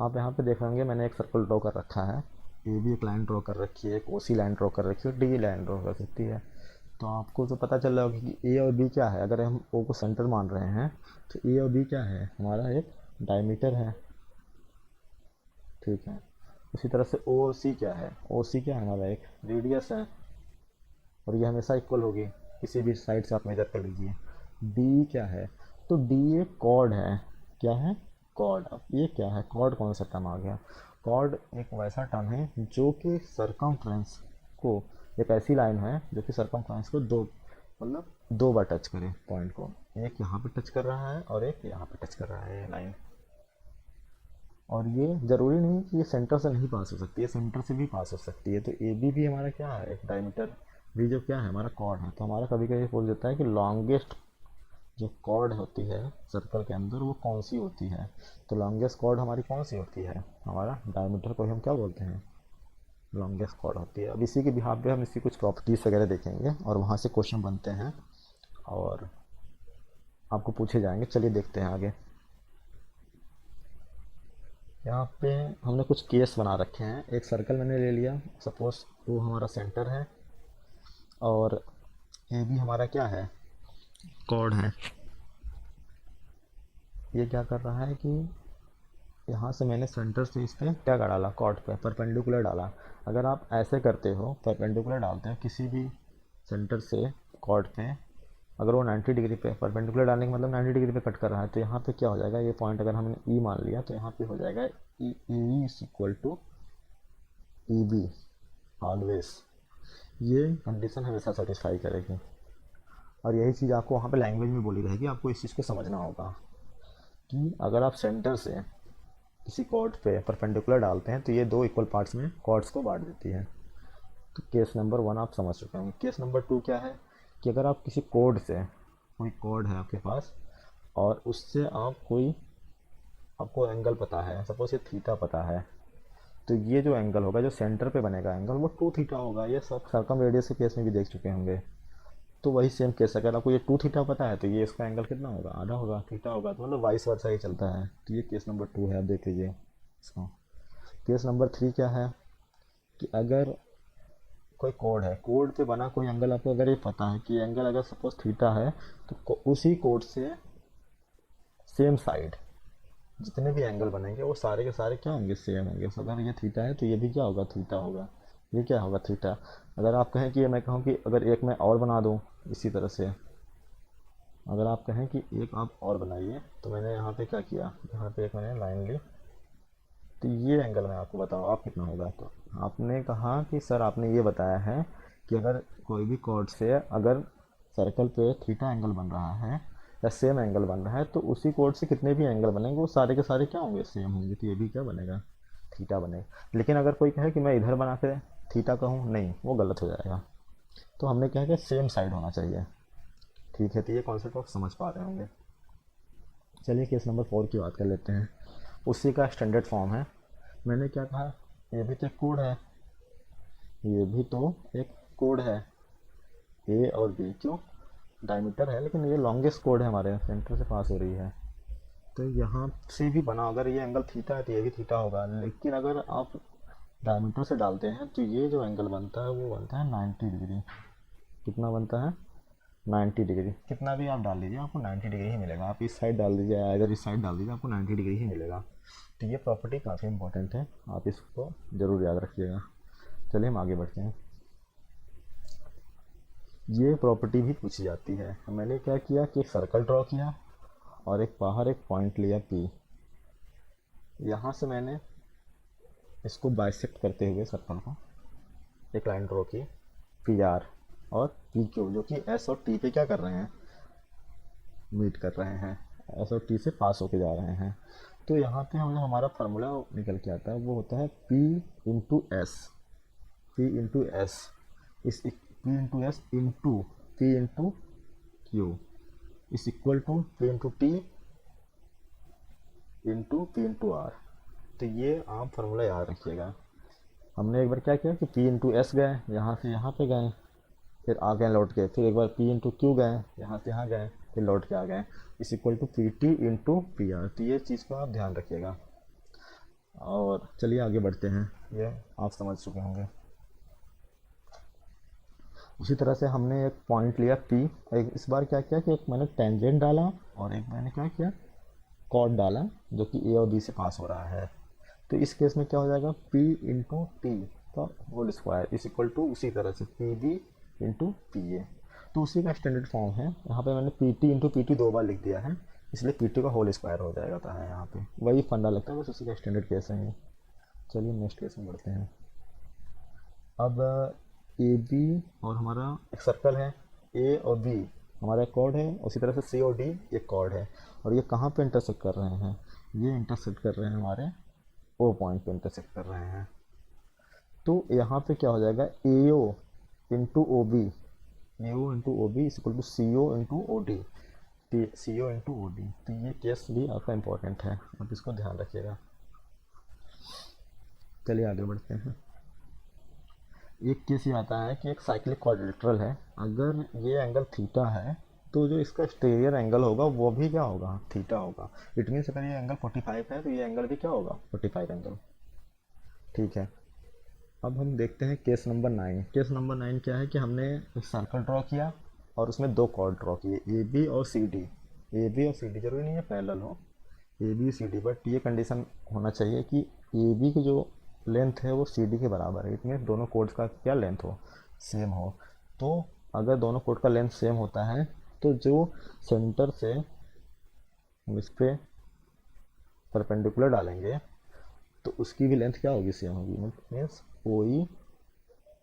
आप यहाँ पे देख लेंगे मैंने एक सर्कल ड्रॉ कर रखा है, ए भी एक लाइन ड्रॉ कर रखी है, एक ओ सी लाइन ड्रॉ कर रखी है, डी लाइन ड्रॉ कर सकती है। तो आपको तो पता चल रहा होगा कि ए और बी क्या है। अगर हम ओ को सेंटर मान रहे हैं तो ए और बी क्या है, हमारा एक डायमीटर है, ठीक है। उसी तरह से ओ सी क्या है, ओ सी क्या है हमारा एक रेडियस है, और ये हमेशा इक्वल होगी, किसी भी साइड से आप मेजर कर लीजिए। डी क्या है, तो डी एक कॉर्ड है। क्या है, कॉर्ड। अब ये क्या है, कॉर्ड कौन सा टर्म आ गया, कॉर्ड एक वैसा टर्म है जो कि सरकमफ्रेंस को, एक ऐसी लाइन है जो कि सरकमफ्रेंस को दो, मतलब दो बार टच करे पॉइंट को, एक यहाँ पे टच कर रहा है और एक यहाँ पे टच कर रहा है ये लाइन। और ये ज़रूरी नहीं कि ये सेंटर से नहीं पास हो सकती है, सेंटर से भी पास हो सकती है। तो ए बी भी हमारा क्या है, एक डायमीटर भी जो क्या है हमारा कॉर्ड है। तो हमारा कभी कभी बोल देता है कि लॉन्गेस्ट जो कॉर्ड होती है सर्कल के अंदर वो कौन सी होती है। तो लॉन्गेस्ट कॉर्ड हमारी कौन सी होती है, हमारा डायमीटर को ही हम क्या बोलते हैं, लॉन्गेस्ट कॉर्ड होती है। अब इसी के बिहाफ पे हम इसकी कुछ प्रॉपर्टीज़ वगैरह देखेंगे और वहाँ से क्वेश्चन बनते हैं और आपको पूछे जाएंगे। चलिए देखते हैं आगे। यहाँ पे हमने कुछ केस बना रखे हैं। एक सर्कल मैंने ले लिया, सपोज वो हमारा सेंटर है और ये भी हमारा क्या है, कॉर्ड है। ये क्या कर रहा है कि यहाँ से मैंने सेंटर से इस पर क्या डाला, कॉर्ड पे परपेंडिकुलर डाला। अगर आप ऐसे करते हो, परपेंडिकुलर डालते हो किसी भी सेंटर से कॉर्ड पे, अगर वो 90 डिग्री पे परपेंडिकुलर डालने का मतलब 90 डिग्री पे कट कर रहा है, तो यहाँ पे क्या हो जाएगा, ये पॉइंट अगर हमने ई मान लिया तो यहाँ पे हो जाएगा E is equal to E B always. ये कंडीशन हमेशा सेटिस्फाई करेगी और यही चीज़ आपको वहाँ पे लैंग्वेज में बोली रहेगी। आपको इस चीज़ को समझना होगा कि अगर आप सेंटर से किसी कॉर्ड पे परपेंडिकुलर डालते हैं तो ये दो इक्वल पार्ट्स में कॉर्ड्स को बांट देती है। तो केस नंबर 1 आप समझ चुके होंगे। केस नंबर 2 क्या है कि अगर आप किसी कोड से, कोई कोड है आपके पास और उससे आप कोई, आपको एंगल पता है, सपोज ये थीटा पता है, तो ये जो एंगल होगा जो सेंटर पे बनेगा एंगल वो 2 थीटा होगा। ये सब सर्कम रेडियस के केस में भी देख चुके होंगे। तो वही सेम केस, अगर आपको ये 2 थीटा पता है तो ये इसका एंगल कितना होगा, आधा होगा, थीटा होगा। तो मतलब वाइस वर्सा ही चलता है। तो ये केस नंबर 2 है, आप देख लीजिए इसको। केस नंबर 3 क्या है कि अगर कोई कोड है, कोड पे बना कोई एंगल आपको अगर ये पता है कि एंगल अगर सपोज थीटा है, तो उसी कोड से सेम साइड जितने भी एंगल बनेंगे वो सारे के सारे क्या होंगे, सेम होंगे। तो अगर ये थीटा है तो ये भी क्या होगा, थीटा होगा। ये क्या होगा, थीटा। अगर आप कहें कि मैं कहूँ कि अगर एक मैं और बना दूँ इसी तरह से, अगर आप कहें कि एक आप और बनाइए, तो मैंने यहाँ पे क्या किया, यहाँ पे एक मैंने लाइन ली, तो ये एंगल मैं आपको बताओ आप कितना होगा। तो आपने कहा कि सर आपने ये बताया है कि अगर कोई भी कॉर्ड से अगर सर्कल पे थीटा एंगल बन रहा है या सेम एंगल बन रहा है, तो उसी कोड से कितने भी एंगल बनेंगे वो सारे के सारे क्या होंगे, सेम होंगे। तो ये भी क्या बनेगा, थीटा बनेगा। लेकिन अगर कोई कहे कि मैं इधर बना के थीटा कहूँ, नहीं, वो गलत हो जाएगा। तो हमने क्या किया, सेम साइड होना चाहिए। ठीक है, तो ये कॉन्सेप्ट आप समझ पा रहे होंगे। चलिए केस नंबर 4 की बात कर लेते हैं। उसी का स्टैंडर्ड फॉर्म है। मैंने क्या कहा, ये भी तो एक कोड है, ये भी तो एक कोड है, ए और बी। क्यों, डायमीटर है लेकिन ये लॉन्गेस्ट कोड है, हमारे सेंटर से पास हो रही है। तो यहाँ से भी बना, अगर ये एंगल थीटा है तो ये भी थीटा होगा। लेकिन अगर आप डायमीटर से डालते हैं तो ये जो एंगल बनता है वो बनता है 90 डिग्री। कितना बनता है, 90 डिग्री। कितना भी आप डाल लीजिए आपको 90 डिग्री ही मिलेगा। आप इस साइड डाल दीजिए या इधर इस साइड डाल दीजिए, आपको 90 डिग्री ही मिलेगा। तो ये प्रॉपर्टी काफ़ी इंपॉर्टेंट है, आप इसको ज़रूर याद रखिएगा। चलिए हम आगे बढ़ते हैं। ये प्रॉपर्टी भी पूछी जाती है। मैंने क्या किया कि एक सर्कल ड्रॉ किया और एक बाहर एक पॉइंट लिया पी। यहाँ से मैंने इसको बाइसेक्ट करते हुए सर्कल को एक लाइन ड्रॉ की, पी आर और पी क्यू, जो कि एस और टी पे क्या कर रहे हैं, मीट कर रहे हैं, एस और टी से पास होके जा रहे हैं। तो यहाँ पे हम हमारा फार्मूला निकल के आता है, वो होता है P into S, P into S is P into S into P into Q is equal to P into T into P into R. तो ये आप फार्मूला याद रखिएगा। हमने एक बार क्या किया कि पी इंटू एस गए, यहाँ से यहाँ पे गए, फिर आ गए लौट के, फिर एक बार पी इंटू क्यू गए, यहाँ से यहाँ गए, फिर लौट के आ गए, is equal to P T into P R. तो ये चीज़ को आप ध्यान रखिएगा। और चलिए आगे बढ़ते हैं, ये आप समझ चुके होंगे। उसी तरह से हमने एक पॉइंट लिया पी, एक इस बार क्या किया कि एक मैंने टेंजेंट डाला और एक मैंने क्या किया, कॉर्ड डाला जो कि ए और बी से पास हो रहा है। तो इस केस में क्या हो जाएगा, P इंटू टी का whole square is equal to उसी तरह से P B into P A. तो उसी का स्टैंडर्ड फॉर्म है, यहाँ पे मैंने P T into P T 2 बार लिख दिया है, इसलिए पी टी का होल स्क्वायर हो जाएगा था है यहाँ पे, वही फंडा लगता है, बस उसी का स्टैंडर्ड केस है ये। चलिए नेक्स्ट केस में बढ़ते हैं। अब ए बी और हमारा एक सर्कल है, ए और बी हमारा एक कॉर्ड है, उसी तरह से सी और डी एक कॉर्ड है, और ये कहाँ पे इंटरसेक्ट कर रहे हैं, ये इंटरसेक्ट कर रहे हैं हमारे ओ पॉइंट पे इंटरसेक्ट कर रहे हैं। तो यहाँ पे क्या हो जाएगा, A O into O B, A O into O B is equal to C O into O D, C O into O D. तो ये केस भी आपका इम्पोर्टेंट है, आप इसको ध्यान रखिएगा। चलिए आगे बढ़ते हैं। एक केस ये आता है कि एक साइक्लिक क्वाड्रिलेटरल है, अगर ये एंगल थीटा है तो जो इसका एक्सटीरियर एंगल होगा वो भी क्या होगा, थीटा होगा। इट मीन्स अगर ये एंगल 45 है तो ये एंगल भी क्या होगा, 45 एंगल। ठीक है, अब हम देखते हैं केस नंबर 9। केस नंबर 9 क्या है कि हमने एक सर्कल ड्रॉ किया और उसमें दो कॉर्ड ड्रॉ किए, ए बी और सी डी। ए बी और सी डी जरूरी नहीं है पैरेलल हो, A B C D, but ये कंडीशन होना चाहिए कि ए बी की जो लेंथ है वो सी डी के बराबर है, इतने दोनों कोड्स का क्या लेंथ हो, सेम हो। तो अगर दोनों कोड का लेंथ सेम होता है तो जो सेंटर से हम इस पर परपेंडिकुलर डालेंगे तो उसकी भी लेंथ क्या होगी, सेम होगी, means O E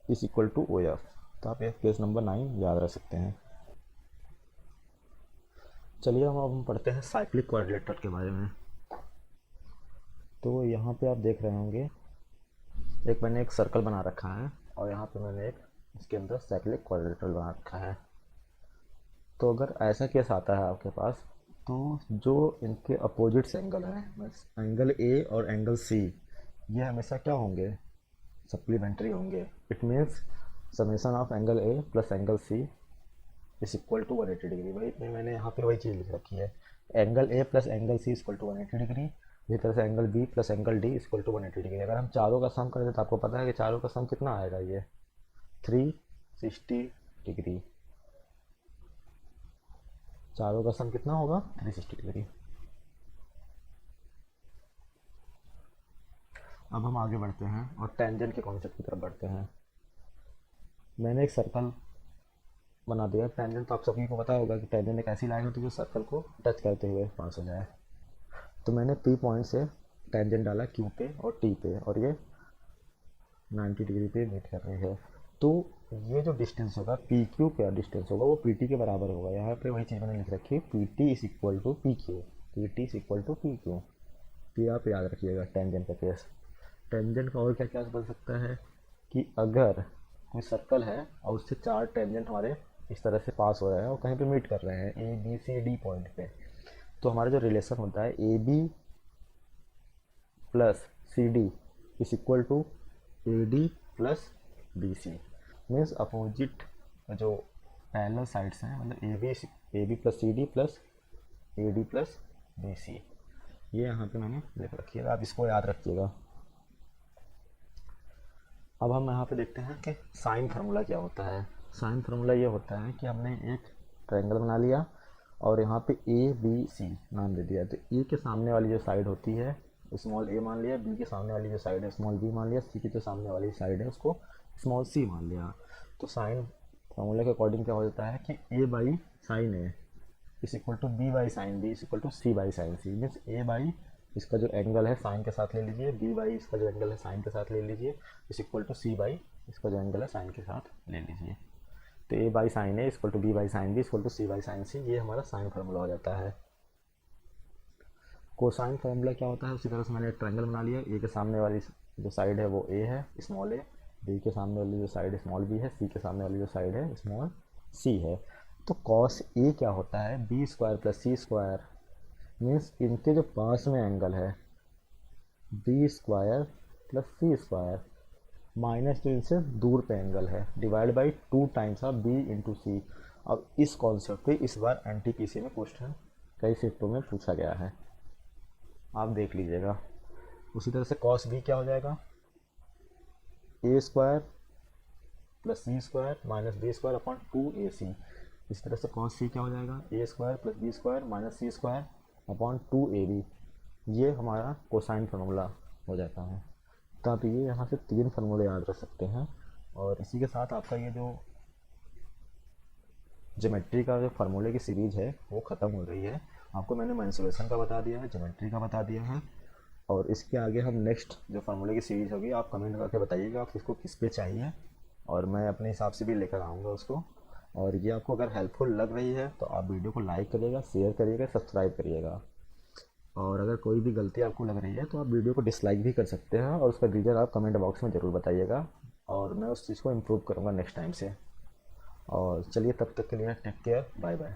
is equal to O F. तो आप केस नंबर 9 याद रख सकते हैं। चलिए अब हम पढ़ते हैं साइक्लिक क्वाड्रिलेटरल के बारे में। तो यहाँ पे आप देख रहे होंगे एक मैंने एक सर्कल बना रखा है और यहाँ पे मैंने एक इसके अंदर साइक्लिक क्वाड्रिलेटरल बना रखा है। तो अगर ऐसा केस आता है आपके पास तो जो इनके अपोजिट्स एंगल है, एंगल ए और एंगल सी, ये हमेशा क्या होंगे, सप्लीमेंट्री होंगे। It means summation of angle A plus angle C is equal to 180 degree. वही मैंने यहाँ पे वही चीज़ लिख रखी है, angle A plus angle C equal to 180 degree, इसी तरह से angle B plus angle D equal to 180 degree. अगर हम चारों का सम करें तो आपको पता है कि चारों का सम कितना आएगा, ये 360 डिग्री। चारों का सम कितना होगा, 360 डिग्री। अब हम आगे बढ़ते हैं और टेंजेंट के कॉन्सेप्ट की तरफ बढ़ते हैं। मैंने एक सर्कल बना दिया, टेंजेंट तो आप सभी को पता होगा कि टेंजेंट एक ऐसी लाइन होती है जो सर्कल को टच करते हुए पास हो जाए। तो मैंने पी पॉइंट से टेंजेंट डाला क्यू पे और टी पे, और ये 90 डिग्री पे मीट कर रही है। तो ये जो डिस्टेंस होगा, पी क्यू का डिस्टेंस होगा वो पी टी के बराबर होगा। यहाँ पे वही चीज़ मैंने लिख रखी है, P T is equal to P Q, P T is equal to P Q. तो ये आप याद रखिएगा टेंजेंट का केस। टेंजेंट का और क्या क्या बन सकता है कि अगर कोई सर्कल है और उससे चार टेंजेंट हमारे इस तरह से पास हो रहे हैं और कहीं पे मीट कर रहे हैं A B C D point पे, तो हमारा जो रिलेशन होता है A B plus C D is equal to A D plus B C. Means opposite जो पैरेलल साइड्स हैं, मतलब A B plus C D plus A D plus B C, ये यहाँ पे मैंने लिख रखी है, आप इसको याद रखिएगा। अब हम यहाँ पे देखते हैं कि साइन फार्मूला क्या होता है। साइन फार्मूला ये होता है कि हमने एक ट्रायंगल बना लिया और यहाँ पे ए बी सी नाम दे दिया। तो ए के सामने वाली जो साइड होती है स्मॉल ए मान लिया, बी के सामने वाली जो साइड है स्मॉल बी मान लिया, सी की जो सामने वाली साइड है उसको स्मॉल सी मान लिया। तो साइन फार्मूला के अकॉर्डिंग क्या हो जाता है कि A by sine A is equal to B by sine B is equal to C by sine C. Means A by इसका जो एंगल है साइन के साथ ले लीजिए, बी बाई इसका जो एंगल है साइन के साथ ले लीजिए, is equal to C by इसका जो एंगल है साइन के साथ ले लीजिए। तो A by sine A equal to B by sine B equal to C by sine C, ये हमारा साइन फार्मूला हो जाता है। कोसाइन फार्मूला क्या होता है, उसी तरह से मैंने एक ट्रायंगल बना लिया, ए के सामने वाली जो साइड है वो ए है स्मॉल ए, बी के सामने वाली जो साइड है स्मॉल बी है, सी के सामने वाली जो साइड है स्मॉल सी है। तो कॉस ए क्या होता है, B square plus C square, means इनके जो पास में एंगल है B square plus C square minus जो इनसे दूर पे एंगल है divide by 2 times of B into C. अब इस कॉन्सेप्ट पे इस बार एनटीपीसी में क्वेश्चन कई शिफ्टों में पूछा गया है, आप देख लीजिएगा। उसी तरह से कॉस बी क्या हो जाएगा, A square plus C square minus B square upon 2ac। इस तरह से कॉस सी क्या हो जाएगा, A square plus B square minus C square upon 2ab। ये हमारा कोसाइन फार्मूला हो जाता है। तो आप ये यहाँ से 3 फार्मूले याद रख सकते हैं। और इसी के साथ आपका ये जो ज्योमेट्री का जो फार्मूले की सीरीज है वो ख़त्म हो रही है। आपको मैंने मेंसुरेशन का बता दिया है, ज्योमेट्री का बता दिया है, और इसके आगे हम नेक्स्ट जो फार्मूले की सीरीज होगी आप कमेंट करके बताइएगा आप इसको किस पे चाहिए, और मैं अपने हिसाब से भी लेकर आऊँगा उसको। और ये आपको अगर हेल्पफुल लग रही है तो आप वीडियो को लाइक करिएगा, शेयर करिएगा, सब्सक्राइब करिएगा। और अगर कोई भी गलती आपको लग रही है तो आप वीडियो को डिसलाइक भी कर सकते हैं, और उसका रीज़न आप कमेंट बॉक्स में ज़रूर बताइएगा, और मैं उस चीज़ को इम्प्रूव करूँगा नेक्स्ट टाइम से। और चलिए तब तक के लिए टेक केयर, बाय बाय।